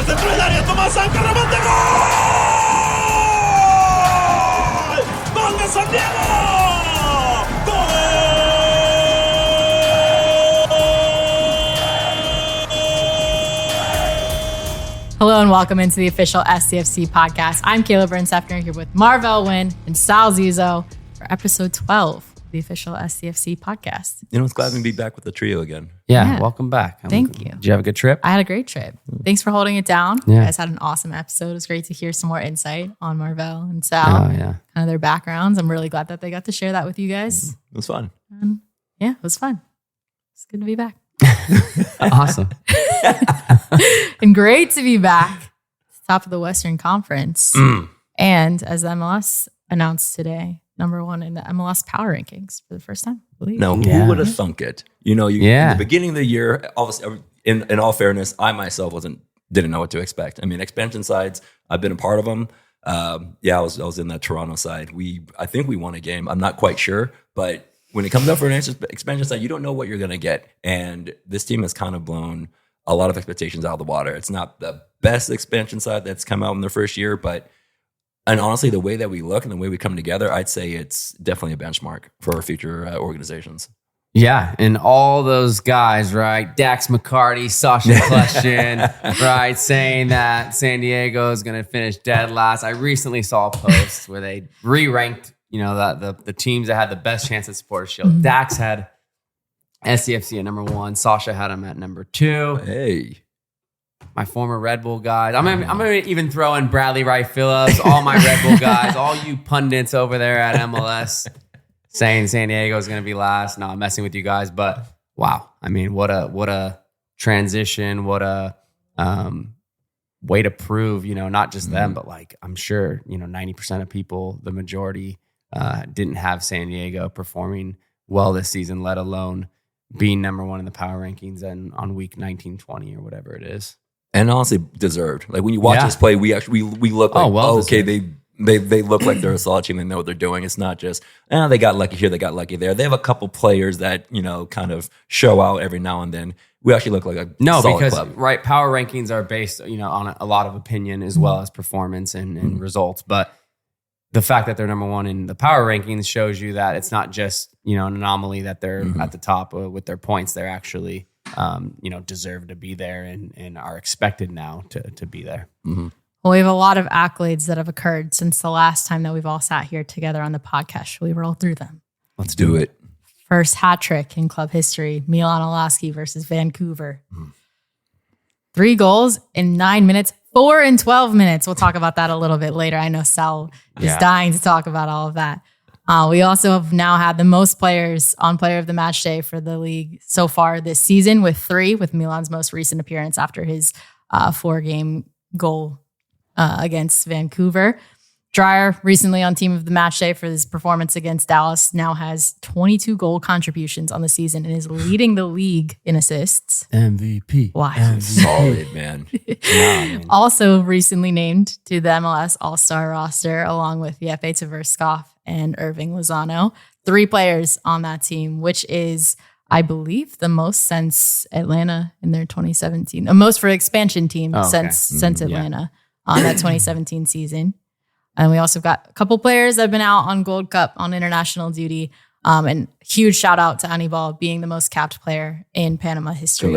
centro dell'area, Tommaso Caramante, gol! Gol de San Diego! Hello and welcome into the official SCFC podcast. I'm Kaila Byrne-Sefner here with Marvell and Sal Zizzo for episode 12 of the official SCFC podcast. You know, it's glad to be back with the trio again. Yeah. Welcome back. Thank you. Did you have a good trip? I had a great trip. Thanks for holding it down. Yeah. You guys had an awesome episode. It was great to hear some more insight on Marvell and Sal. Oh, yeah. Kind of their backgrounds. I'm really glad that they got to share that with you guys. It was fun. And yeah, it was fun. It's good to be back. Awesome. And great to be back. Top of the Western Conference. And as the MLS announced today, number one in the MLS power rankings for the first time, I believe. No, who would have thunk it? You know, in the beginning of the year, obviously, in all fairness, I myself didn't know what to expect. I mean, expansion sides, I've been a part of them. I was in that Toronto side. I think we won a game. I'm not quite sure, but when it comes up for an expansion side, you don't know what you're going to get. And this team has kind of blown a lot of expectations out of the water. It's not the best expansion side that's come out in their first year, and honestly, the way that we look and the way we come together, I'd say it's definitely a benchmark for our future organizations. Yeah, and all those guys, right? Dax McCarty, Sasha Kleshin, right? Saying that San Diego is going to finish dead last. I recently saw a post where they re-ranked, the teams that had the best chance at Supporters Shield. Mm-hmm. Dax had SCFC at number 1. Sasha had him at number 2. Hey. My former Red Bull guys. I'm gonna even throw in Bradley Wright Phillips, all my Red Bull guys, all you pundits over there at MLS saying San Diego is going to be last. No, I'm messing with you guys, but wow. I mean, what a transition, what a way to prove, not just them, but like I'm sure, 90% of people, the majority didn't have San Diego performing well this season, let alone being number 1 in the power rankings and on week 19, 20 or whatever it is. And honestly, deserved. Like when you watch us play, we look like, they look like they're a solid team. They know what they're doing. It's not just, they got lucky here, they got lucky there. They have a couple players that, kind of show out every now and then. We actually look like a solid club. Right, power rankings are based, on a lot of opinion as well as performance and results. But the fact that they're number 1 in the power rankings shows you that it's not just, an anomaly that they're at the top with their points. They're actually, deserve to be there and are expected now to be there. Mm-hmm. Well, we have a lot of accolades that have occurred since the last time that we've all sat here together on the podcast. Shall we roll through them? Let's do it. First hat trick in club history, Milan Olaski versus Vancouver. 3 goals in 9 minutes, 4 in 12 minutes. We'll talk about that a little bit later. I know Sal is dying to talk about all of that. We also have now had the most players on Player of the Match Day for the league so far this season with 3, with Milan's most recent appearance after his 4-game goal against Vancouver. Dreyer, recently on Team of the Match Day for his performance against Dallas, now has 22 goal contributions on the season and is leading the league in assists. MVP. Wow. Solid, man. Also recently named to the MLS All-Star roster, along with Yepe Tverskov and Irving Lozano. 3 players on that team, which is, I believe, the most since Atlanta in their 2017. Most for expansion team since Atlanta on that 2017 season. And we also got a couple players that have been out on Gold Cup on international duty. And huge shout out to Anibal being the most capped player in Panama history.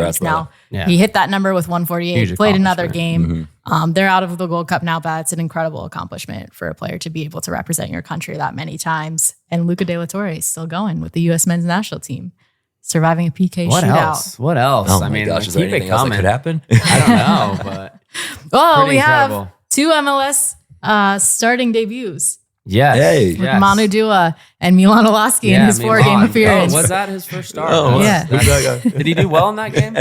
He hit that number with 148, huge played another game. They're out of the Gold Cup now, but that's an incredible accomplishment for a player to be able to represent your country that many times. And Luca De La Torre is still going with the U.S. men's national team, surviving a PK shootout. What else? Oh my gosh, is there anything else that could happen? I don't know, but well, we incredible. have 2 MLS starting debuts. Yes. Hey. With Manu Dua and Milan Olaski in his 4-game appearance. Oh, was that his first start? Yeah. Did he do well in that game?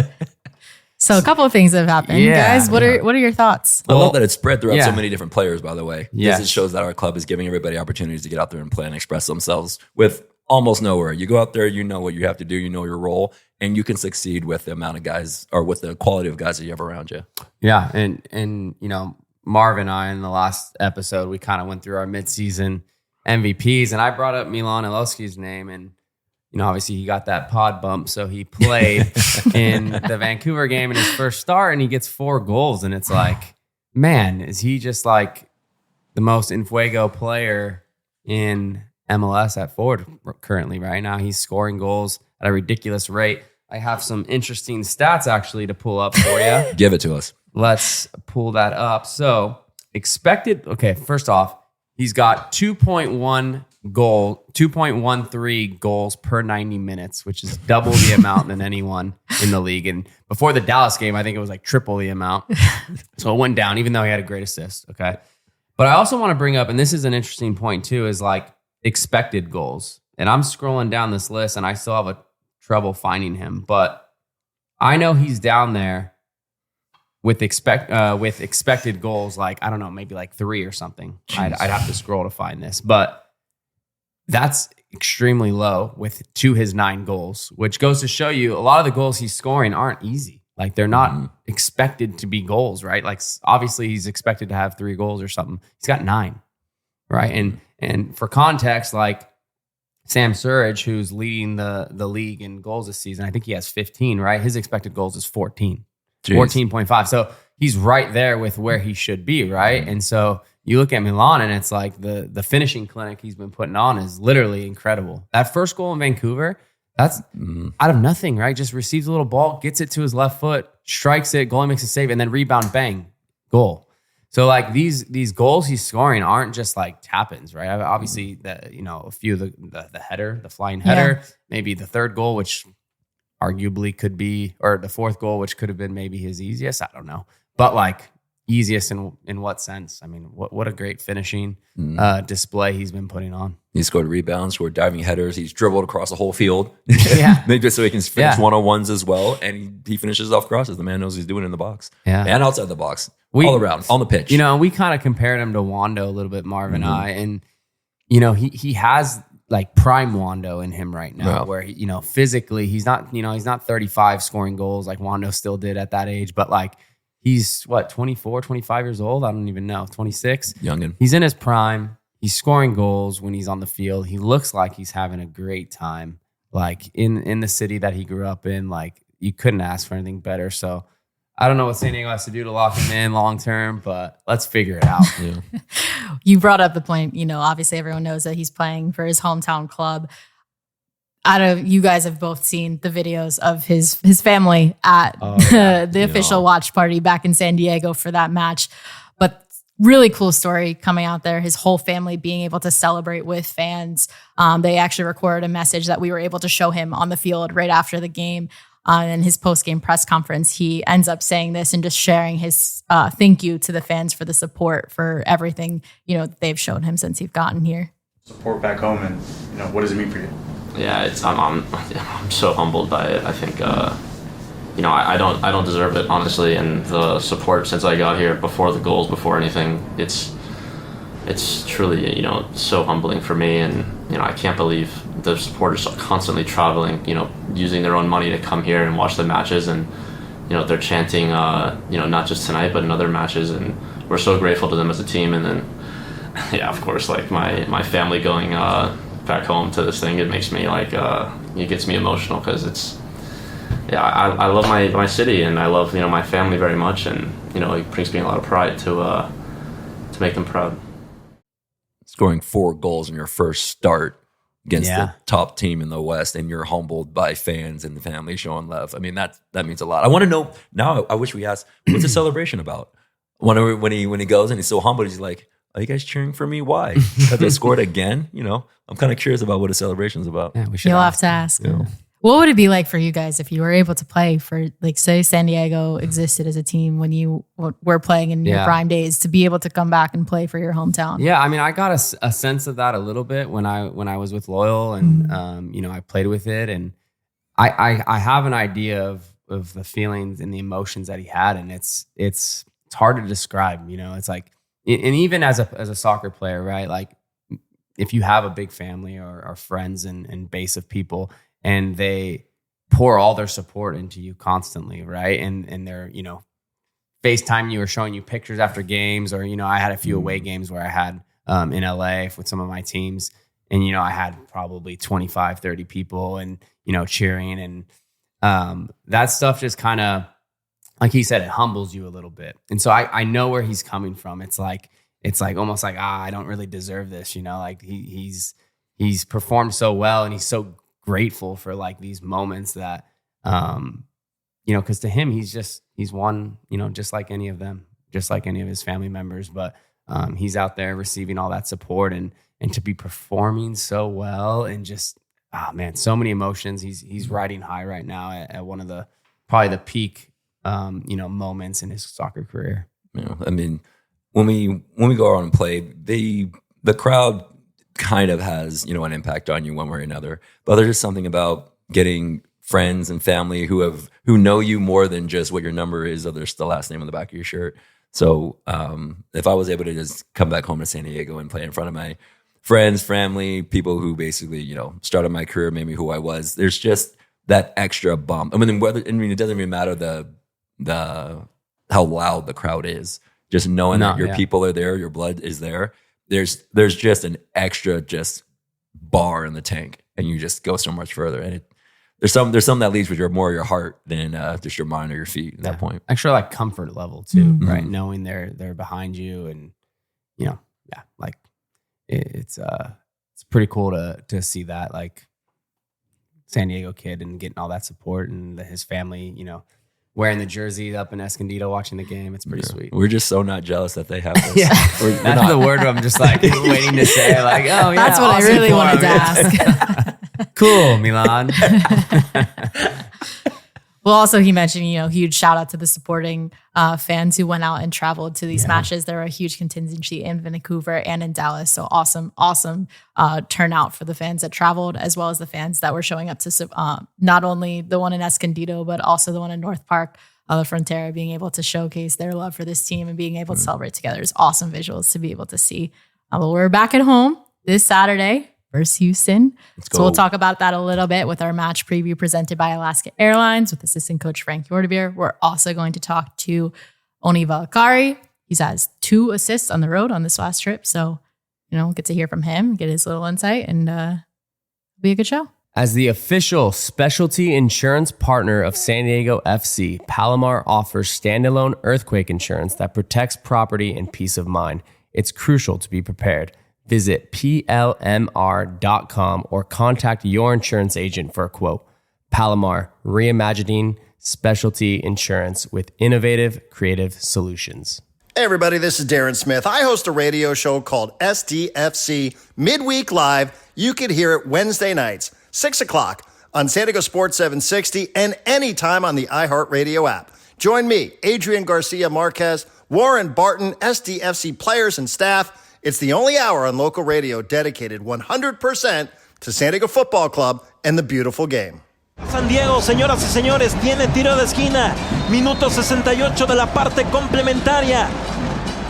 So a couple of things have happened. Guys, what are your thoughts? I love that it's spread throughout so many different players, by the way. Yes. This shows that our club is giving everybody opportunities to get out there and play and express themselves with almost nowhere. You go out there, you know what you have to do, you know your role, and you can succeed with the amount of guys or with the quality of guys that you have around you. Yeah, and Marv and I in the last episode, we kind of went through our midseason MVPs, and I brought up Milan Olaski's name, and obviously he got that pod bump, so he played in the Vancouver game in his first start, and he gets 4 goals, and it's like, man, is he just like the most en fuego player in MLS at forward currently right now? He's scoring goals at a ridiculous rate. I have some interesting stats actually to pull up for you. Give it to us. Let's pull that up. So first off, he's got 2.13 goals per 90 minutes, which is double the amount than anyone in the league. And before the Dallas game, I think it was like triple the amount. So it went down, even though he had a great assist. Okay. But I also want to bring up, and this is an interesting point too, is like expected goals. And I'm scrolling down this list and I still have trouble finding him, but I know he's down there with expected goals, like, I don't know, maybe like 3 or something. I'd have to scroll to find this, but that's extremely low to his 9 goals, which goes to show you a lot of the goals he's scoring aren't easy. Like, they're not expected to be goals, right? Like, obviously he's expected to have 3 goals or something. He's got 9, right? And for context, like Sam Surridge, who's leading the league in goals this season, I think he has 15, right? His expected goals is 14. 14.5. So he's right there with where he should be, right? And so you look at Milan and it's like the finishing clinic he's been putting on is literally incredible. That first goal in Vancouver, that's out of nothing, right? Just receives a little ball, gets it to his left foot, strikes it, goalie makes a save, and then rebound, bang, goal. So like these goals he's scoring aren't just like tap-ins, right? Obviously, a few of the header, the flying header, maybe the third goal, which arguably could be, or the fourth goal, which could have been maybe his easiest. I don't know. But like easiest in what sense? I mean, what a great finishing display he's been putting on. He scored rebounds, scored diving headers. He's dribbled across the whole field. Yeah. Maybe so he can finish one-on-ones as well. And he finishes off crosses. The man knows what he's doing in the box. Yeah. And outside the box. All around, on the pitch. We kind of compared him to Wando a little bit, Marv and I. And, he has like prime Wando in him right now, where physically he's not 35 scoring goals like Wando still did at that age, but like he's 24, 25 years old. I don't even know, 26. Youngin. He's in his prime. He's scoring goals when he's on the field. He looks like he's having a great time, like in the city that he grew up in. Like, you couldn't ask for anything better. So I don't know what San Diego has to do to lock him in long term, but let's figure it out. Yeah. You brought up the point, obviously everyone knows that he's playing for his hometown club. You guys have both seen the videos of his family at the official watch party back in San Diego for that match. But really cool story coming out there. His whole family being able to celebrate with fans. They actually recorded a message that we were able to show him on the field right after the game. In his post-game press conference, he ends up saying this and just sharing his thank you to the fans for the support, for everything that they've shown him since he's gotten here. Support back home, and what does it mean for you? Yeah, I'm so humbled by it. I think I don't deserve it, honestly, and the support since I got here, before the goals, before anything, it's truly so humbling for me, and I can't believe the supporters are constantly traveling, using their own money to come here and watch the matches, and they're chanting not just tonight but in other matches, and we're so grateful to them as a team. And then of course, like my family going back home to this thing, it makes me like it gets me emotional, because it's I love my city, and I love my family very much, and it brings me a lot of pride to make them proud. Scoring 4 goals in your first start against the top team in the West, and you're humbled by fans and the family showing love. I mean, that means a lot. I want to know now. I wish we asked, what's the celebration about? When he goes and he's so humbled, he's like, "Are you guys cheering for me? Why? Because I scored again." I'm kind of curious about what a celebration's about. Yeah, we should. You'll have to ask. What would it be like for you guys if you were able to play for, like, say San Diego existed as a team when you were playing in your prime days, to be able to come back and play for your hometown? Yeah, I mean, I got a sense of that a little bit when I was with Loyal, and I played with it, and I have an idea of the feelings and the emotions that he had, and it's hard to describe. It's like, and even as a soccer player, right? Like, if you have a big family or friends and base of people, and they pour all their support into you constantly, right? And they're, FaceTime you or showing you pictures after games, or, I had a few away games where I had in LA with some of my teams, and, you know, I had probably 25, 30 people and, you know, cheering. And that stuff just kind of, like he said, it humbles you a little bit. And so I know where he's coming from. It's like almost like, I don't really deserve this, you know, like he's performed so well and he's so grateful for like these moments that, you know, because to him, he's one, you know, just like any of them, just like any of his family members. But he's out there receiving all that support and to be performing so well and just, oh man, so many emotions. He's riding high right now at one of the probably the peak, you know, moments in his soccer career. Yeah, I mean, when we go out and play, the crowd kind of has, you know, an impact on you one way or another. But there's just something about getting friends and family who know you more than just what your number is or the last name on the back of your shirt. So if I was able to just come back home to San Diego and play in front of my friends, family, people who basically, you know, started my career, made me who I was, there's just that extra bump. I mean, it doesn't even matter the how loud the crowd is. Just knowing that your people are there, your blood is there. There's just an extra just bar in the tank, and you just go so much further. And there's some that leads with your heart than just your mind or your feet at that point. Extra like comfort level too, right? Knowing they're behind you, and you know, like it's pretty cool to see that, like San Diego kid and getting all that support and his family, you know, wearing the jersey up in Escondido watching the game. It's pretty sweet. We're just so not jealous that they have this. That's the word I'm just like waiting to say. Like, oh yeah, that's what I really wanted to ask. Cool, Milan. Well, also he mentioned, you know, huge shout out to the supporting fans who went out and traveled to these matches. There were a huge contingency in Vancouver and in Dallas. So awesome turnout for the fans that traveled, as well as the fans that were showing up to not only the one in Escondido, but also the one in North Park, the Frontera, being able to showcase their love for this team and being able to celebrate together is awesome visuals to be able to see. Well, we're back at home this Saturday versus Houston. So we'll talk about that a little bit with our match preview presented by Alaska Airlines with assistant coach Frank Hjortebjerg. We're also going to talk to Onni Valakari. He has 2 assists on the road on this last trip. So, you know, we'll get to hear from him, get his little insight, and it'll be a good show. As the official specialty insurance partner of San Diego FC, Palomar offers standalone earthquake insurance that protects property and peace of mind. It's crucial to be prepared. Visit plmr.com or contact your insurance agent for a quote. Palomar, reimagining specialty insurance with innovative, creative solutions. Hey everybody, this is Darren Smith. I host a radio show called SDFC Midweek Live. You can hear it Wednesday nights, 6 o'clock on San Diego Sports 760 and anytime on the iHeartRadio app. Join me, Adrian Garcia Marquez, Warren Barton, SDFC players and staff. It's the only hour on local radio dedicated 100% to San Diego Football Club and the beautiful game. San Diego, señoras y señores, tiene tiro de esquina. Minuto 68 de la parte complementaria.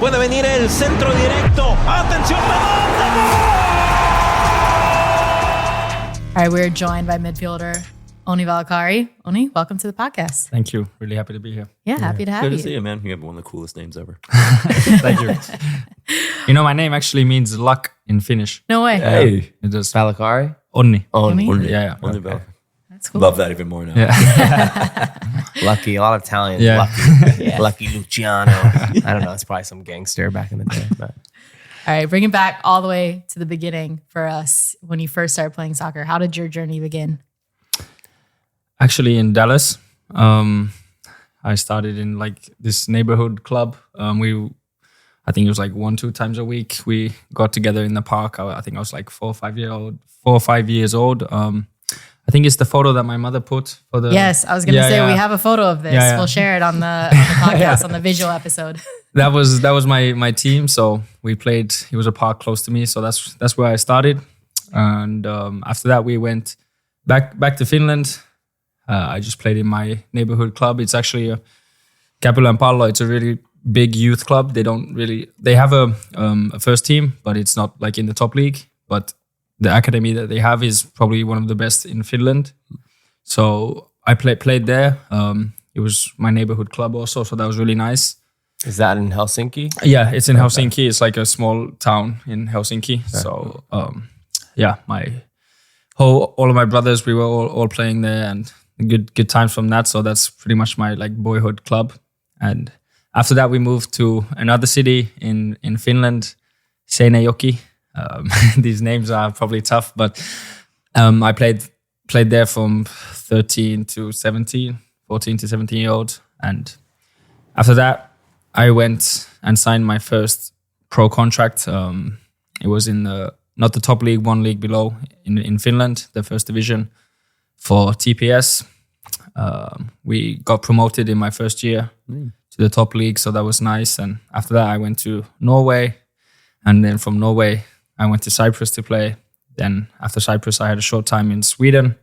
Puede venir el centro directo. ¡Atención, balón de gol! All right, we're joined by midfielder Onni Valakari. Onni, welcome to the podcast. Thank you. Really happy to be here. Yeah, happy to have you. Good to see you, man. You have one of the coolest names ever. Thank you. You know, my name actually means luck in Finnish. No way. Hey. It does. Valakari? Onni. Onni? Yeah. Onni Valakari. That's cool. Love that even more now. Yeah. Lucky. A lot of Italians. Yeah. Lucky. Lucky Luciano. I don't know. It's probably some gangster back in the day. But. All right, bring it back all the way to the beginning for us. When you first started playing soccer, how did your journey begin? Actually, in Dallas, I started in like this neighborhood club. I think it was like 1-2 times a week. We got together in the park. I think I was like 4 or 5 years old. I think it's the photo that my mother put for the. Yes, I was going to say we have a photo of this. Yeah. We'll share it on the podcast on the visual episode. That was my team. So we played. It was a park close to me, so that's where I started. And after that, we went back to Finland. I just played in my neighborhood club. It's actually a Capula and Pallo. It's a really big youth club. They have a first team, but it's not like in the top league. But the academy that they have is probably one of the best in Finland. So I played there. It was my neighborhood club also, so that was really nice. Is that in Helsinki? Yeah, it's in Helsinki. It's like a small town in Helsinki. Okay. So all of my brothers, we were all playing there, and good times from that. So that's pretty much my like boyhood club. And after that, we moved to another city in Finland, Seinäjoki. These names are probably tough, but I played there from 13 to 17, 14 to 17-year-old. And after that, I went and signed my first pro contract. It was in not the top league, one league below in Finland, the first division for TPS. We got promoted in my first year to the top league, so that was nice. And after that, I went to Norway, and then from Norway, I went to Cyprus to play. Then after Cyprus, I had a short time in Sweden,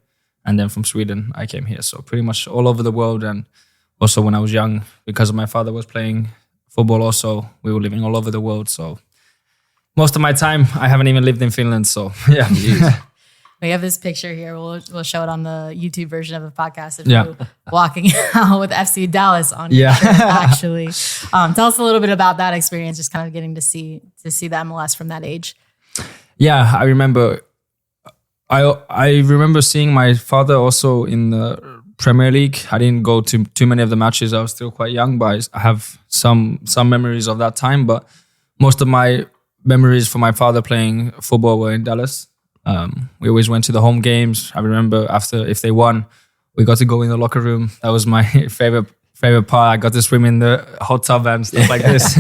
and then from Sweden, I came here. So pretty much all over the world. And also when I was young, because my father was playing football also, we were living all over the world. So most of my time, I haven't even lived in Finland. So yeah. We have this picture here. We'll show it on the YouTube version of the podcast of you walking out with FC Dallas on your shirt, actually. Tell us a little bit about that experience, just kind of getting to see the MLS from that age. Yeah, I remember. I remember seeing my father also in the Premier League. I didn't go to too many of the matches. I was still quite young, but I have some memories of that time. But most of my memories for my father playing football were in Dallas. We always went to the home games. I remember if they won, we got to go in the locker room. That was my favorite part. I got to swim in the hot tub and stuff like this.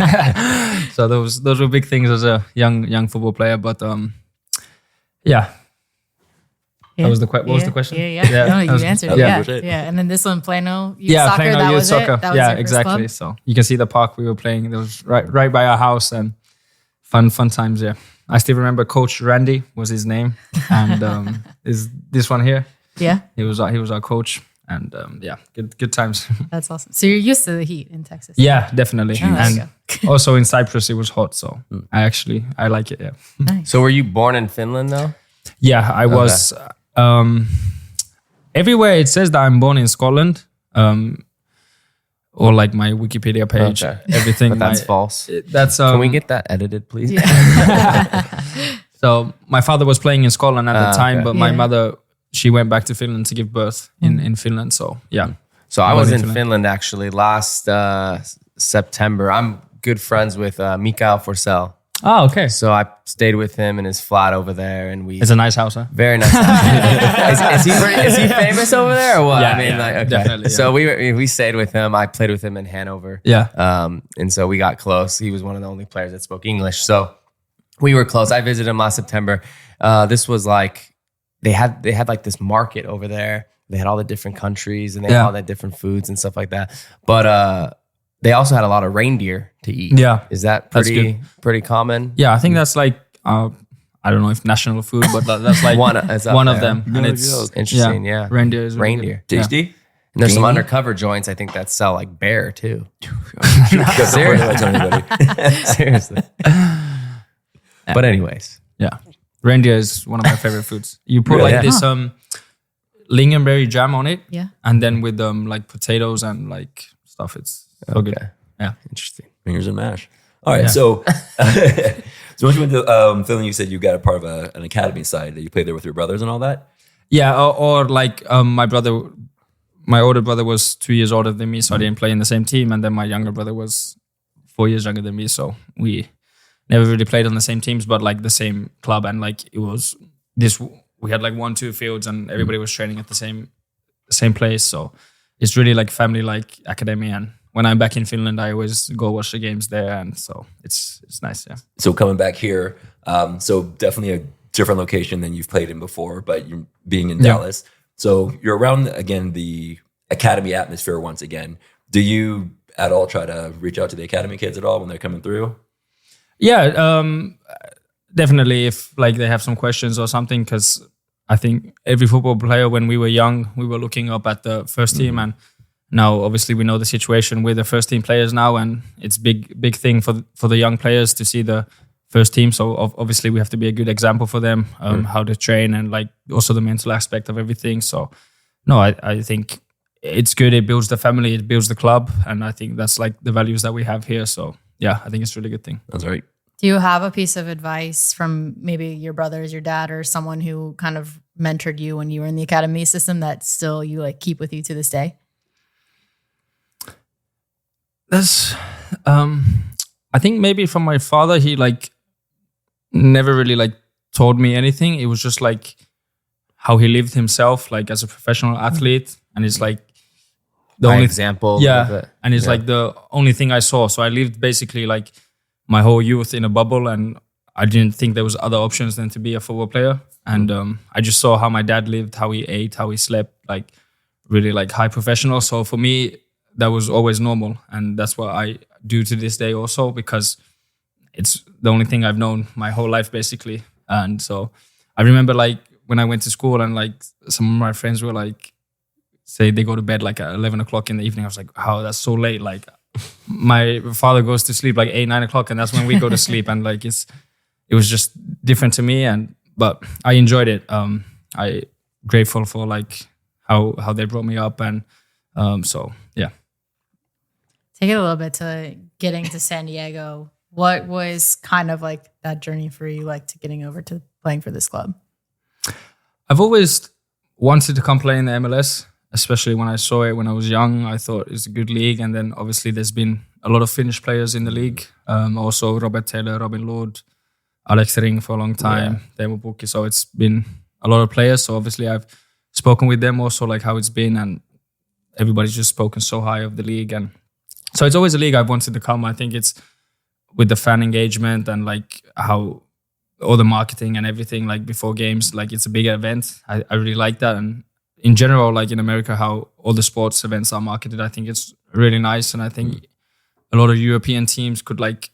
So those were big things as a young football player. But that was what was the question? No, you answered it. Yeah. And then this one, Plano Youth Soccer. Plano that Youth was Soccer. It? That was your exactly. Club? So you can see the park we were playing. That was right by our house, and fun times. Yeah, I still remember Coach Randy was his name, and is this one here? Yeah, he was our coach, and good times. That's awesome. So you're used to the heat in Texas? Yeah, definitely. Oh, and also in Cyprus it was hot, so I like it. Yeah. Nice. So were you born in Finland though? Yeah, I was. Everywhere it says that I'm born in Scotland, or like my Wikipedia page, everything. But that's false. That's Can we get that edited, please? So my father was playing in Scotland at the time, but my mother, she went back to Finland to give birth in Finland. So yeah. So I was in Finland actually last September. I'm good friends with Mikael Forsell. Oh, okay. So I stayed with him in his flat over there, and It's a nice house, huh? Very nice house. is he famous over there or what? Yeah, definitely. Yeah. So we stayed with him. I played with him in Hanover. Yeah. And so we got close. He was one of the only players that spoke English. So we were close. I visited him last September. This was like they had like this market over there. They had all the different countries and they had all the different foods and stuff like that. But they also had a lot of reindeer to eat. Yeah. Is that pretty common? Yeah, I think that's like I don't know if national food, but that's like one of them. And it's interesting. Yeah. Reindeer is really reindeer. good. Tasty. Yeah. And there's some undercover joints I think that sell like bear too. Seriously. But anyways. Yeah. Reindeer is one of my favorite foods. You put this lingonberry jam on it. Yeah. And then with like potatoes and like stuff, it's so good. Yeah. Interesting. Fingers and mash. All right. So once you went to Finland, you said you got a part of an academy side that you played there with your brothers and all that? Yeah. Or like my older brother was 2 years older than me, so I didn't play in the same team. And then my younger brother was 4 years younger than me. So we never really played on the same teams, but like the same club. And like it was we had like 1-2 fields and everybody was training at the same place. So it's really like family, like academy. And when I'm back in Finland, I always go watch the games there. And so it's nice. Yeah. So coming back here, so definitely a different location than you've played in before, but you're being in Dallas. So you're around, again, the academy atmosphere once again. Do you at all try to reach out to the academy kids at all when they're coming through? Yeah, definitely if like they have some questions or something, because I think every football player, when we were young, we were looking up at the first team, and now obviously we know the situation with the first team players now, and it's big thing for the young players to see the first team. So obviously we have to be a good example for them, how to train and like also the mental aspect of everything. So no, I think it's good. It builds the family, it builds the club, and I think that's like the values that we have here. So yeah, I think it's a really good thing. That's right. Do you have a piece of advice from maybe your brothers, your dad, or someone who kind of mentored you when you were in the academy system that still you like keep with you to this day? That's, I think maybe from my father, he like never really like told me anything. It was just like how he lived himself, like as a professional athlete, and it's like the only example. And it's like the only thing I saw. So I lived basically like my whole youth in a bubble, and I didn't think there was other options than to be a football player. And I just saw how my dad lived, how he ate, how he slept, like really like high professional. So for me, that was always normal, and that's what I do to this day also, because it's the only thing I've known my whole life basically. And so I remember like when I went to school and like some of my friends were like, say they go to bed like at 11 o'clock in the evening. I was like, oh, that's so late. Like my father goes to sleep like 8, 9 o'clock, and that's when we go to sleep. And like it was just different to me, but I enjoyed it. I grateful for like how they brought me up, and so yeah. Take it a little bit to getting to San Diego. What was kind of like that journey for you, like to getting over to playing for this club? I've always wanted to come play in the MLS, especially when I saw it when I was young. I thought it's a good league, and then obviously there's been a lot of Finnish players in the league. Also Robert Taylor, Robin Lod, Alex Ring for a long time, Teemu Pukki. So it's been a lot of players. So obviously I've spoken with them also, like how it's been, and everybody's just spoken so high of the league. And so it's always a league I've wanted to come. I think it's with the fan engagement and like how all the marketing and everything, like before games, like it's a bigger event. I really like that. And in general, like in America, how all the sports events are marketed, I think it's really nice. And I think a lot of European teams could like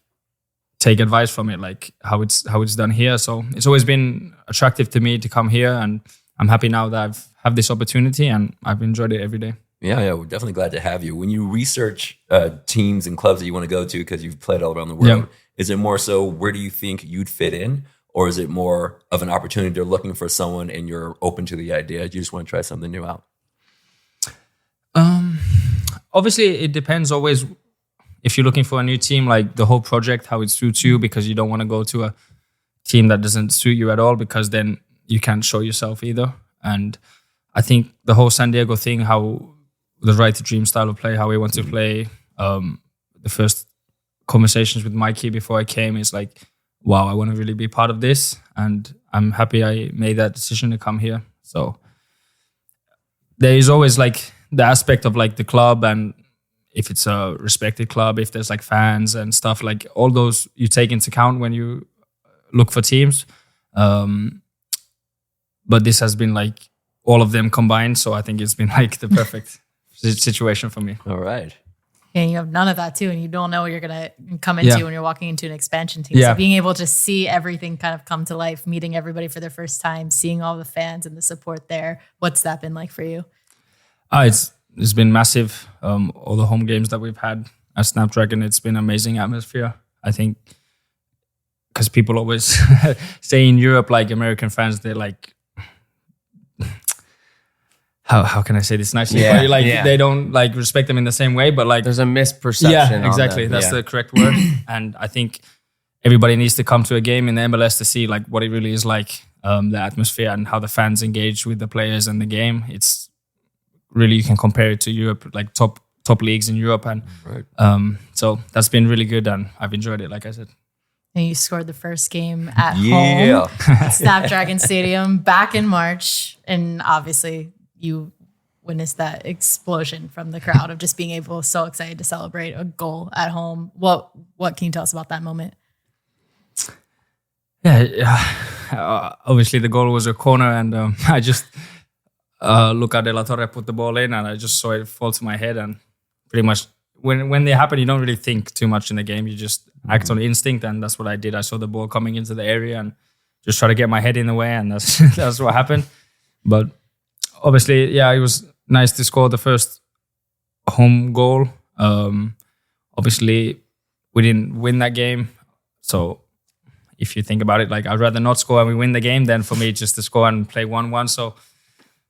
take advice from it, like how it's done here. So it's always been attractive to me to come here, and I'm happy now that I've had this opportunity, and I've enjoyed it every day. Yeah, we're definitely glad to have you. When you research teams and clubs that you want to go to because you've played all around the world, is it more so where do you think you'd fit in? Or is it more of an opportunity? They're looking for someone and you're open to the idea. You just want to try something new out. Obviously, it depends always. If you're looking for a new team, like the whole project, how it suits you, because you don't want to go to a team that doesn't suit you at all, because then you can't show yourself either. And I think the whole San Diego thing, how the right to dream style of play, how we want to play, the first conversations with Mikey before I came is like, wow, I want to really be part of this. And I'm happy I made that decision to come here. So there is always like the aspect of like the club, and if it's a respected club, if there's like fans and stuff, like all those you take into account when you look for teams. But this has been like all of them combined. So I think it's been like the perfect situation for me. All right. And you have none of that too, and you don't know what you're going to come into when you're walking into an expansion team. So being able to see everything kind of come to life, meeting everybody for the first time, seeing all the fans and the support there, what's that been like for you? It's been massive. All the home games that we've had at Snapdragon, it's been amazing atmosphere. I think because people always say in Europe, like American fans, they're like, how can I say this nicely? They don't like respect them in the same way, but like there's a misperception. Yeah, exactly. That's the correct word. And I think everybody needs to come to a game in the MLS to see like what it really is like, the atmosphere and how the fans engage with the players and the game. It's really, you can compare it to Europe, like top leagues in Europe, and so that's been really good, and I've enjoyed it, like I said. And you scored the first game at home at Snapdragon Stadium back in March, and obviously you witnessed that explosion from the crowd of just being so excited to celebrate a goal at home. What can you tell us about that moment? Obviously the goal was a corner, and I just Luca De La Torre put the ball in, and I just saw it fall to my head. And pretty much when they happen, you don't really think too much in the game. You just act on instinct, and that's what I did. I saw the ball coming into the area and just try to get my head in the way, and that's what happened. But obviously, it was nice to score the first home goal. Obviously, we didn't win that game. So if you think about it, like I'd rather not score and we win the game than for me just to score and play 1-1. So,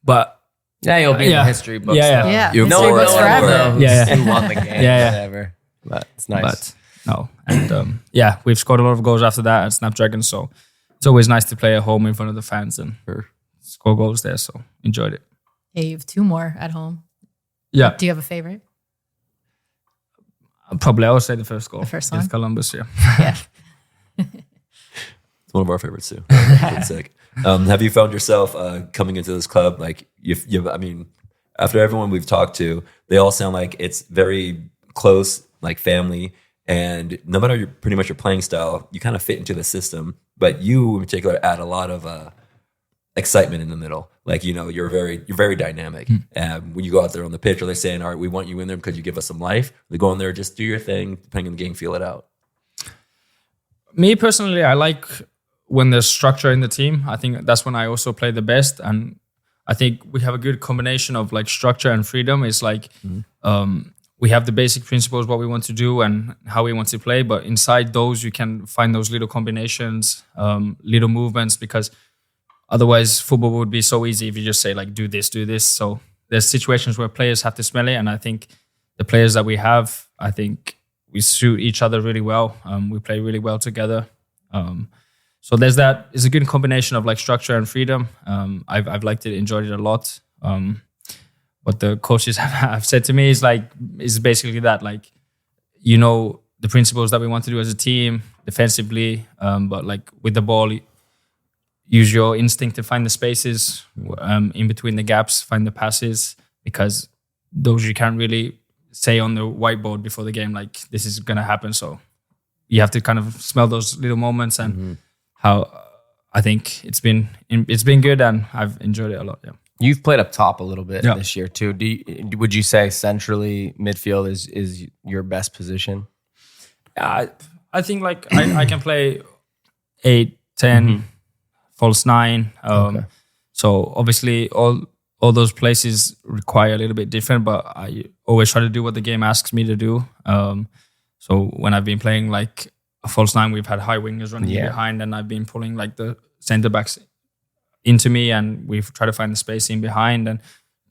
but you'll be in the history books. Yeah. You history books forever. And won the game. Whatever. But it's nice. No. And we've scored a lot of goals after that at Snapdragon. So it's always nice to play at home in front of the fans and score goals there. So enjoyed it. Yeah, you have 2 more at home. Yeah. Do you have a favorite? Probably I would say the first goal. The first one? Against Columbus, yeah. Yeah. It's one of our favorites too. It's sick. Have you found yourself coming into this club, like, I mean, after everyone we've talked to, they all sound like it's very close, like family, and no matter pretty much your playing style, you kind of fit into the system, but you in particular add a lot of excitement in the middle. Like, you're very dynamic. When you go out there on the pitch, are they saying, all right, we want you in there because you give us some life? They go in there, just do your thing, depending on the game, feel it out. Me personally, I like when there's structure in the team. I think that's when I also play the best. And I think we have a good combination of like structure and freedom. It's like we have the basic principles, what we want to do and how we want to play. But inside those, you can find those little combinations, little movements, because otherwise football would be so easy if you just say like, do this. So there's situations where players have to smell it. And I think the players that we have, I think we suit each other really well. We play really well together. So there's that. It's a good combination of like structure and freedom. I've liked it, enjoyed it a lot. What the coaches have said to me is basically that, like, the principles that we want to do as a team defensively, but like with the ball, use your instinct to find the spaces in between the gaps, find the passes, because those you can't really say on the whiteboard before the game, like, this is going to happen. So you have to kind of smell those little moments and how I think it's been good, and I've enjoyed it a lot. Yeah. You've played up top a little bit this year too. Would you say centrally midfield is your best position? I think like I can play 8, 10, false 9. So obviously all those places require a little bit different, but I always try to do what the game asks me to do. So when I've been playing like a false 9, we've had high wingers running behind, and I've been pulling like the center backs into me, and we've tried to find the space in behind and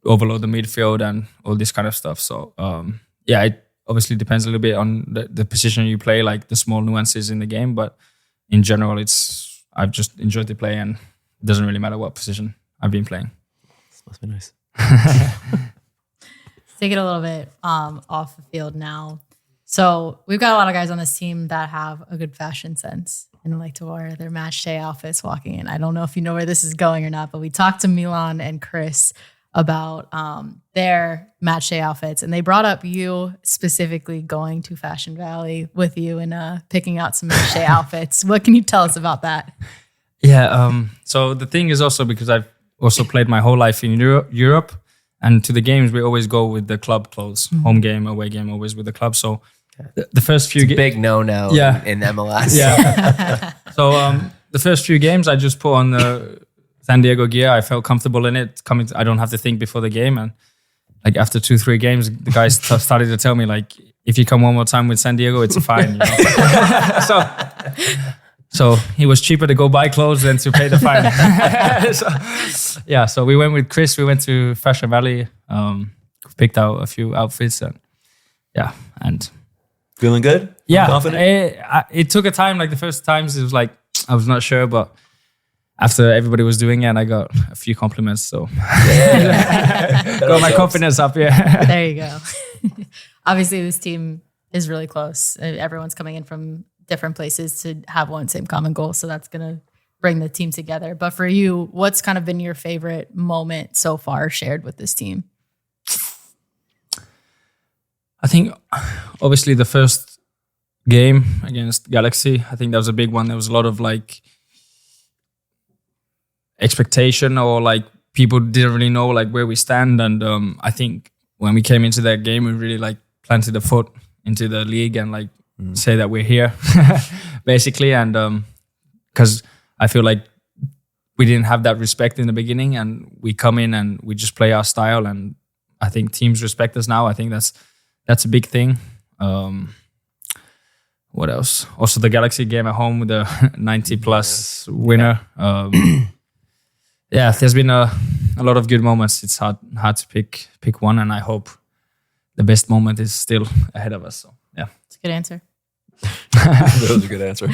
overload the midfield and all this kind of stuff. So it obviously depends a little bit on the position you play, like the small nuances in the game, but in general, I've just enjoyed the play, and it doesn't really matter what position I've been playing. This must be nice. Let's take it a little bit off the field now. So we've got a lot of guys on this team that have a good fashion sense and like to wear their match day outfits walking in. I don't know if you know where this is going or not, but we talked to Milan and Chris about their match day outfits, and they brought up you specifically going to Fashion Valley with you and picking out some match day outfits. What can you tell us about that? Yeah, so the thing is also because I've also played my whole life in Europe, and to the games we always go with the club clothes. Home game, away game, always with the club. So the first few big no-no in MLS. Yeah. So the first few games I just put on the San Diego gear. I felt comfortable in it. I don't have to think before the game. And like after 2-3 games, the guys started to tell me like, if you come one more time with San Diego, it's fine. So it was cheaper to go buy clothes than to pay the fine. So we went with Chris. We went to Fashion Valley. Picked out a few outfits and feeling good? Yeah, confident? It took a time. Like the first times, it was like I was not sure, but after everybody was doing it, and I got a few compliments, so got my confidence up. Yeah, there you go. Obviously, this team is really close. Everyone's coming in from different places to have one same common goal, so that's gonna bring the team together. But for you, what's kind of been your favorite moment so far shared with this team? I think obviously the first game against Galaxy, I think that was a big one. There was a lot of like expectation, or like people didn't really know like where we stand. And I think when we came into that game, we really like planted a foot into the league and like say that we're here basically. And because I feel like we didn't have that respect in the beginning, and we come in and we just play our style, and I think teams respect us now. I think that's a big thing. What else? Also the Galaxy game at home with the 90+ winner. There's been a lot of good moments. It's hard to pick one, and I hope the best moment is still ahead of us. So yeah, it's a good answer. That was a good answer.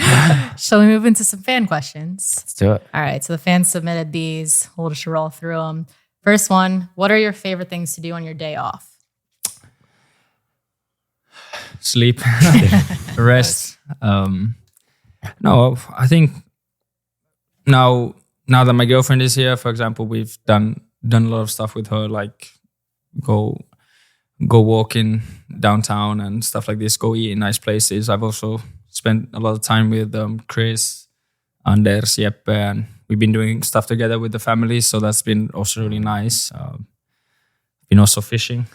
Shall we move into some fan questions? Let's do it. All right. So the fans submitted these. We'll just roll through them. First one, what are your favorite things to do on your day off? Sleep, rest. No, I think now that my girlfriend is here, for example, we've done a lot of stuff with her, like go walking downtown and stuff like this, go eat in nice places. I've also spent a lot of time with Chris, Anders, Jeppe, and we've been doing stuff together with the family, so that's been also really nice. Been also fishing.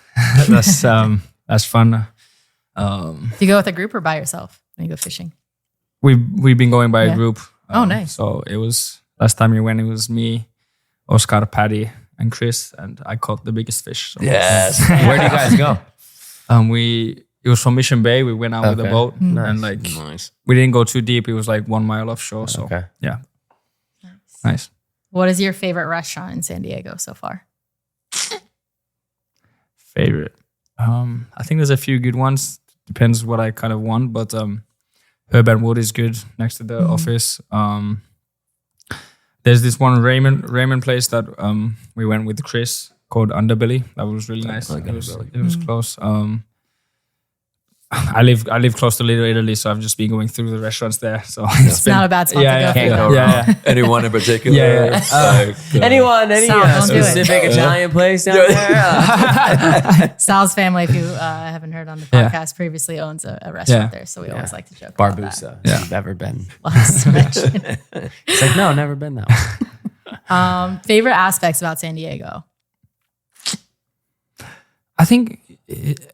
That's fun. Do you go with a group or by yourself when you go fishing? We've been going by a group. Oh, nice. So it was last time we went. It was me, Oscar, Paddy, and Chris, and I caught the biggest fish. So. Yes. Where do you guys go? It was from Mission Bay. We went out with a boat, and Nice. we didn't go too deep. It was like 1 mile offshore. So yeah, nice. What is your favorite restaurant in San Diego so far? Favorite? I think there's a few good ones. Depends what I kind of want, but Herb and Wood is good next to the office. There's this one ramen place that we went with Chris called Underbelly. That was really nice. Like it was close. I live close to Little Italy, so I've just been going through the restaurants there. So it's not a bad spot to go. Yeah. Anyone in particular? Anyone? Any Sal, don't do it. specific Italian place down there? Sal's family, if you haven't heard on the podcast, previously owns a restaurant there, so we always like to joke about Barbusa. that. If you've ever been. Lots to mention. It's like, no, never been that one. Favorite aspects about San Diego? I think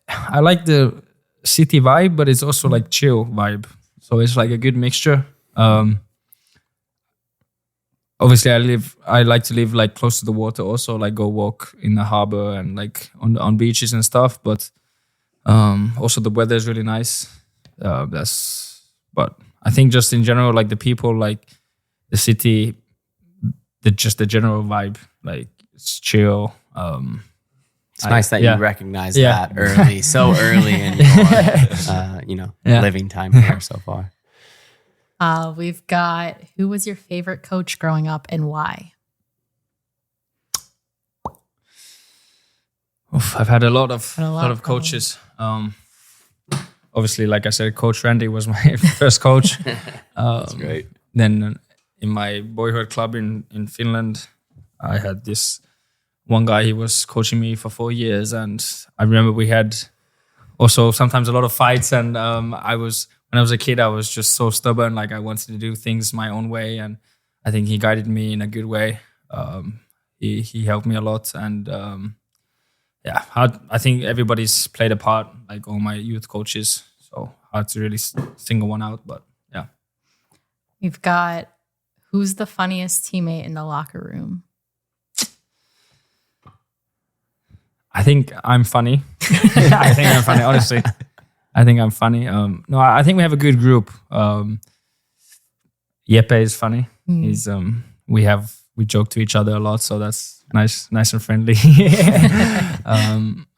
I like the city vibe, but it's also like chill vibe. So it's like a good mixture. Obviously, I like to live like close to the water. Also, like go walk in the harbor and like on beaches and stuff. But also the weather is really nice. But I think just in general, like the people, like the city, the general vibe, like it's chill. It's nice that you recognize that early, so early in your, living time here so far. We've got, who was your favorite coach growing up and why? I've had a lot of coaches. Obviously, like I said, Coach Randy was my first coach. That's great. Then in my boyhood club in Finland, I had this one guy. He was coaching me for 4 years, and I remember we had also sometimes a lot of fights. And when I was a kid, I was just so stubborn. Like I wanted to do things my own way, and I think he guided me in a good way. He helped me a lot, and I think everybody's played a part. Like all my youth coaches, so hard to really single one out. But yeah, we've got, who's the funniest teammate in the locker room? I think I'm funny. I think I'm funny, honestly. I think I'm funny. No, I think we have a good group. Jeppe is funny. He's we joke to each other a lot, so that's nice and friendly.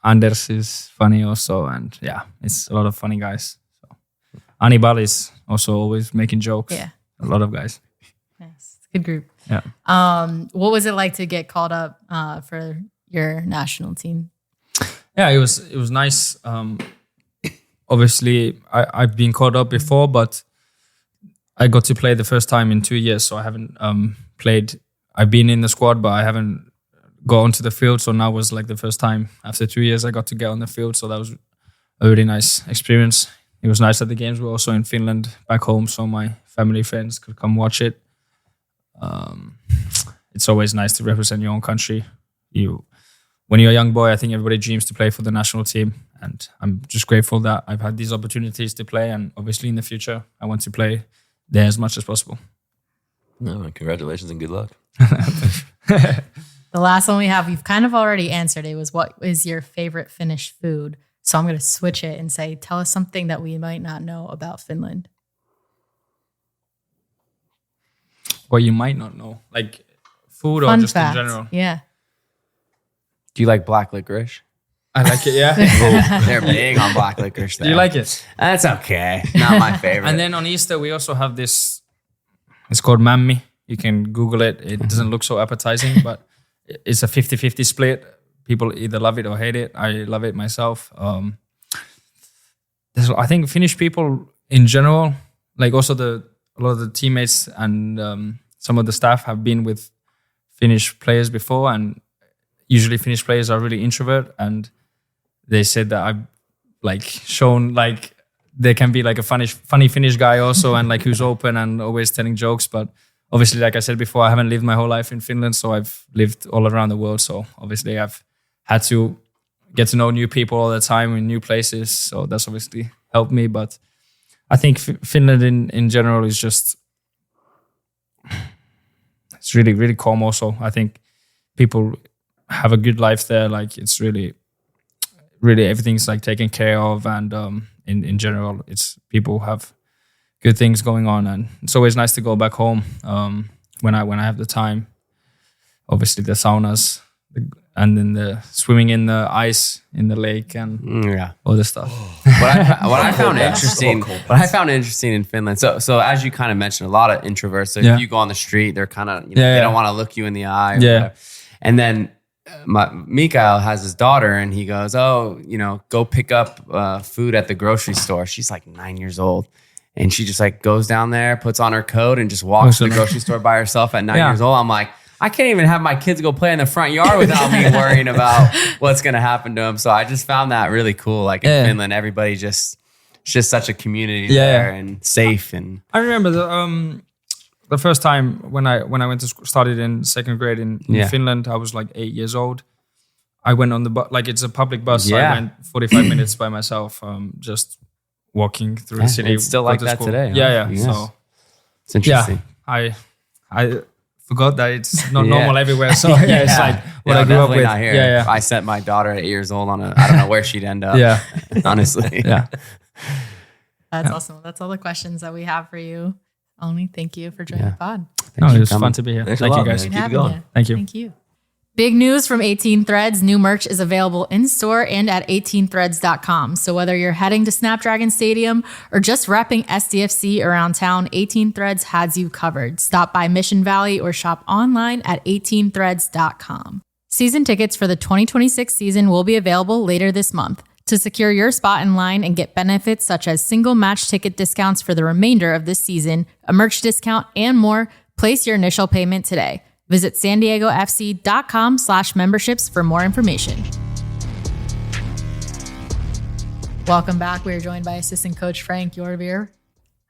Anders is funny also, and yeah, it's a lot of funny guys. So Anibal is also always making jokes. Yeah, a lot of guys. Nice, good group. Yeah. What was it like to get called up for your national team? Yeah, it was nice. Obviously, I've been called up before, but I got to play the first time in 2 years, so I haven't played. I've been in the squad, but I haven't gone to the field. So now was like the first time after 2 years I got to get on the field. So that was a really nice experience. It was nice that the games were also in Finland back home, so my family, friends could come watch it. It's always nice to represent your own country. When you're a young boy, I think everybody dreams to play for the national team. And I'm just grateful that I've had these opportunities to play. And obviously in the future, I want to play there as much as possible. No, congratulations and good luck. The last one we have, you've kind of already answered. It was, what is your favorite Finnish food? So I'm going to switch it and say, tell us something that we might not know about Finland. What you might not know, like food Fun or just fact. in general? Yeah. Do you like black licorice? I like it, yeah. They're big on black licorice there. Do you like it? That's okay. Not my favorite. And then on Easter, we also have this, it's called Mammi. You can Google it. It doesn't look so appetizing, but it's a 50-50 split. People either love it or hate it. I love it myself. I think Finnish people in general, like also a lot of the teammates and some of the staff have been with Finnish players before, and usually Finnish players are really introvert, and they said that I've like shown like there can be like a funny Finnish guy also, and like who's open and always telling jokes. But obviously, like I said before, I haven't lived my whole life in Finland, so I've lived all around the world. So obviously, I've had to get to know new people all the time in new places. So that's obviously helped me. But I think Finland in general is just, it's really, really calm also. I think people have a good life there. Like it's really, really everything's like taken care of. And in general, it's people have good things going on. And it's always nice to go back home when I have the time. Obviously the saunas, and then the swimming in the ice in the lake and all this stuff. What I found interesting in Finland. So as you kind of mentioned, a lot of introverts. So if you go on the street, they're kind of they don't want to look you in the eye. Or and then Mikael has his daughter, and he goes, go pick up food at the grocery store. She's like 9 years old. And she just like goes down there, puts on her coat, and just walks to the grocery store by herself at 9 years old. I'm like, I can't even have my kids go play in the front yard without me worrying about what's going to happen to them. So I just found that really cool. Like in Finland, everybody it's just such a community there and safe. And I remember the first time when I went to started in second grade in Finland, I was like 8 years old. I went on the bus, like it's a public bus. So I went 45 minutes by myself, just walking through the city. It's still like that today. Huh? Yeah. Yes. So it's interesting. I forgot that it's not normal everywhere. So it's like what I grew up with. Not here. If I sent my daughter at 8 years old on I don't know where she'd end up. Honestly. That's awesome. That's all the questions that we have for you. Onni, thank you for joining the pod. It was fun to be here. Thank you guys. Keep it going. Thank you. Thank you. Big news from 18 Threads. New merch is available in store and at 18threads.com. So whether you're heading to Snapdragon Stadium or just repping SDFC around town, 18 Threads has you covered. Stop by Mission Valley or shop online at 18threads.com. Season tickets for the 2026 season will be available later this month. To secure your spot in line and get benefits such as single match ticket discounts for the remainder of this season, a merch discount, and more, place your initial payment today. Visit sandiegofc.com/memberships for more information. Welcome back. We're joined by assistant coach Frank Hjortebjerg.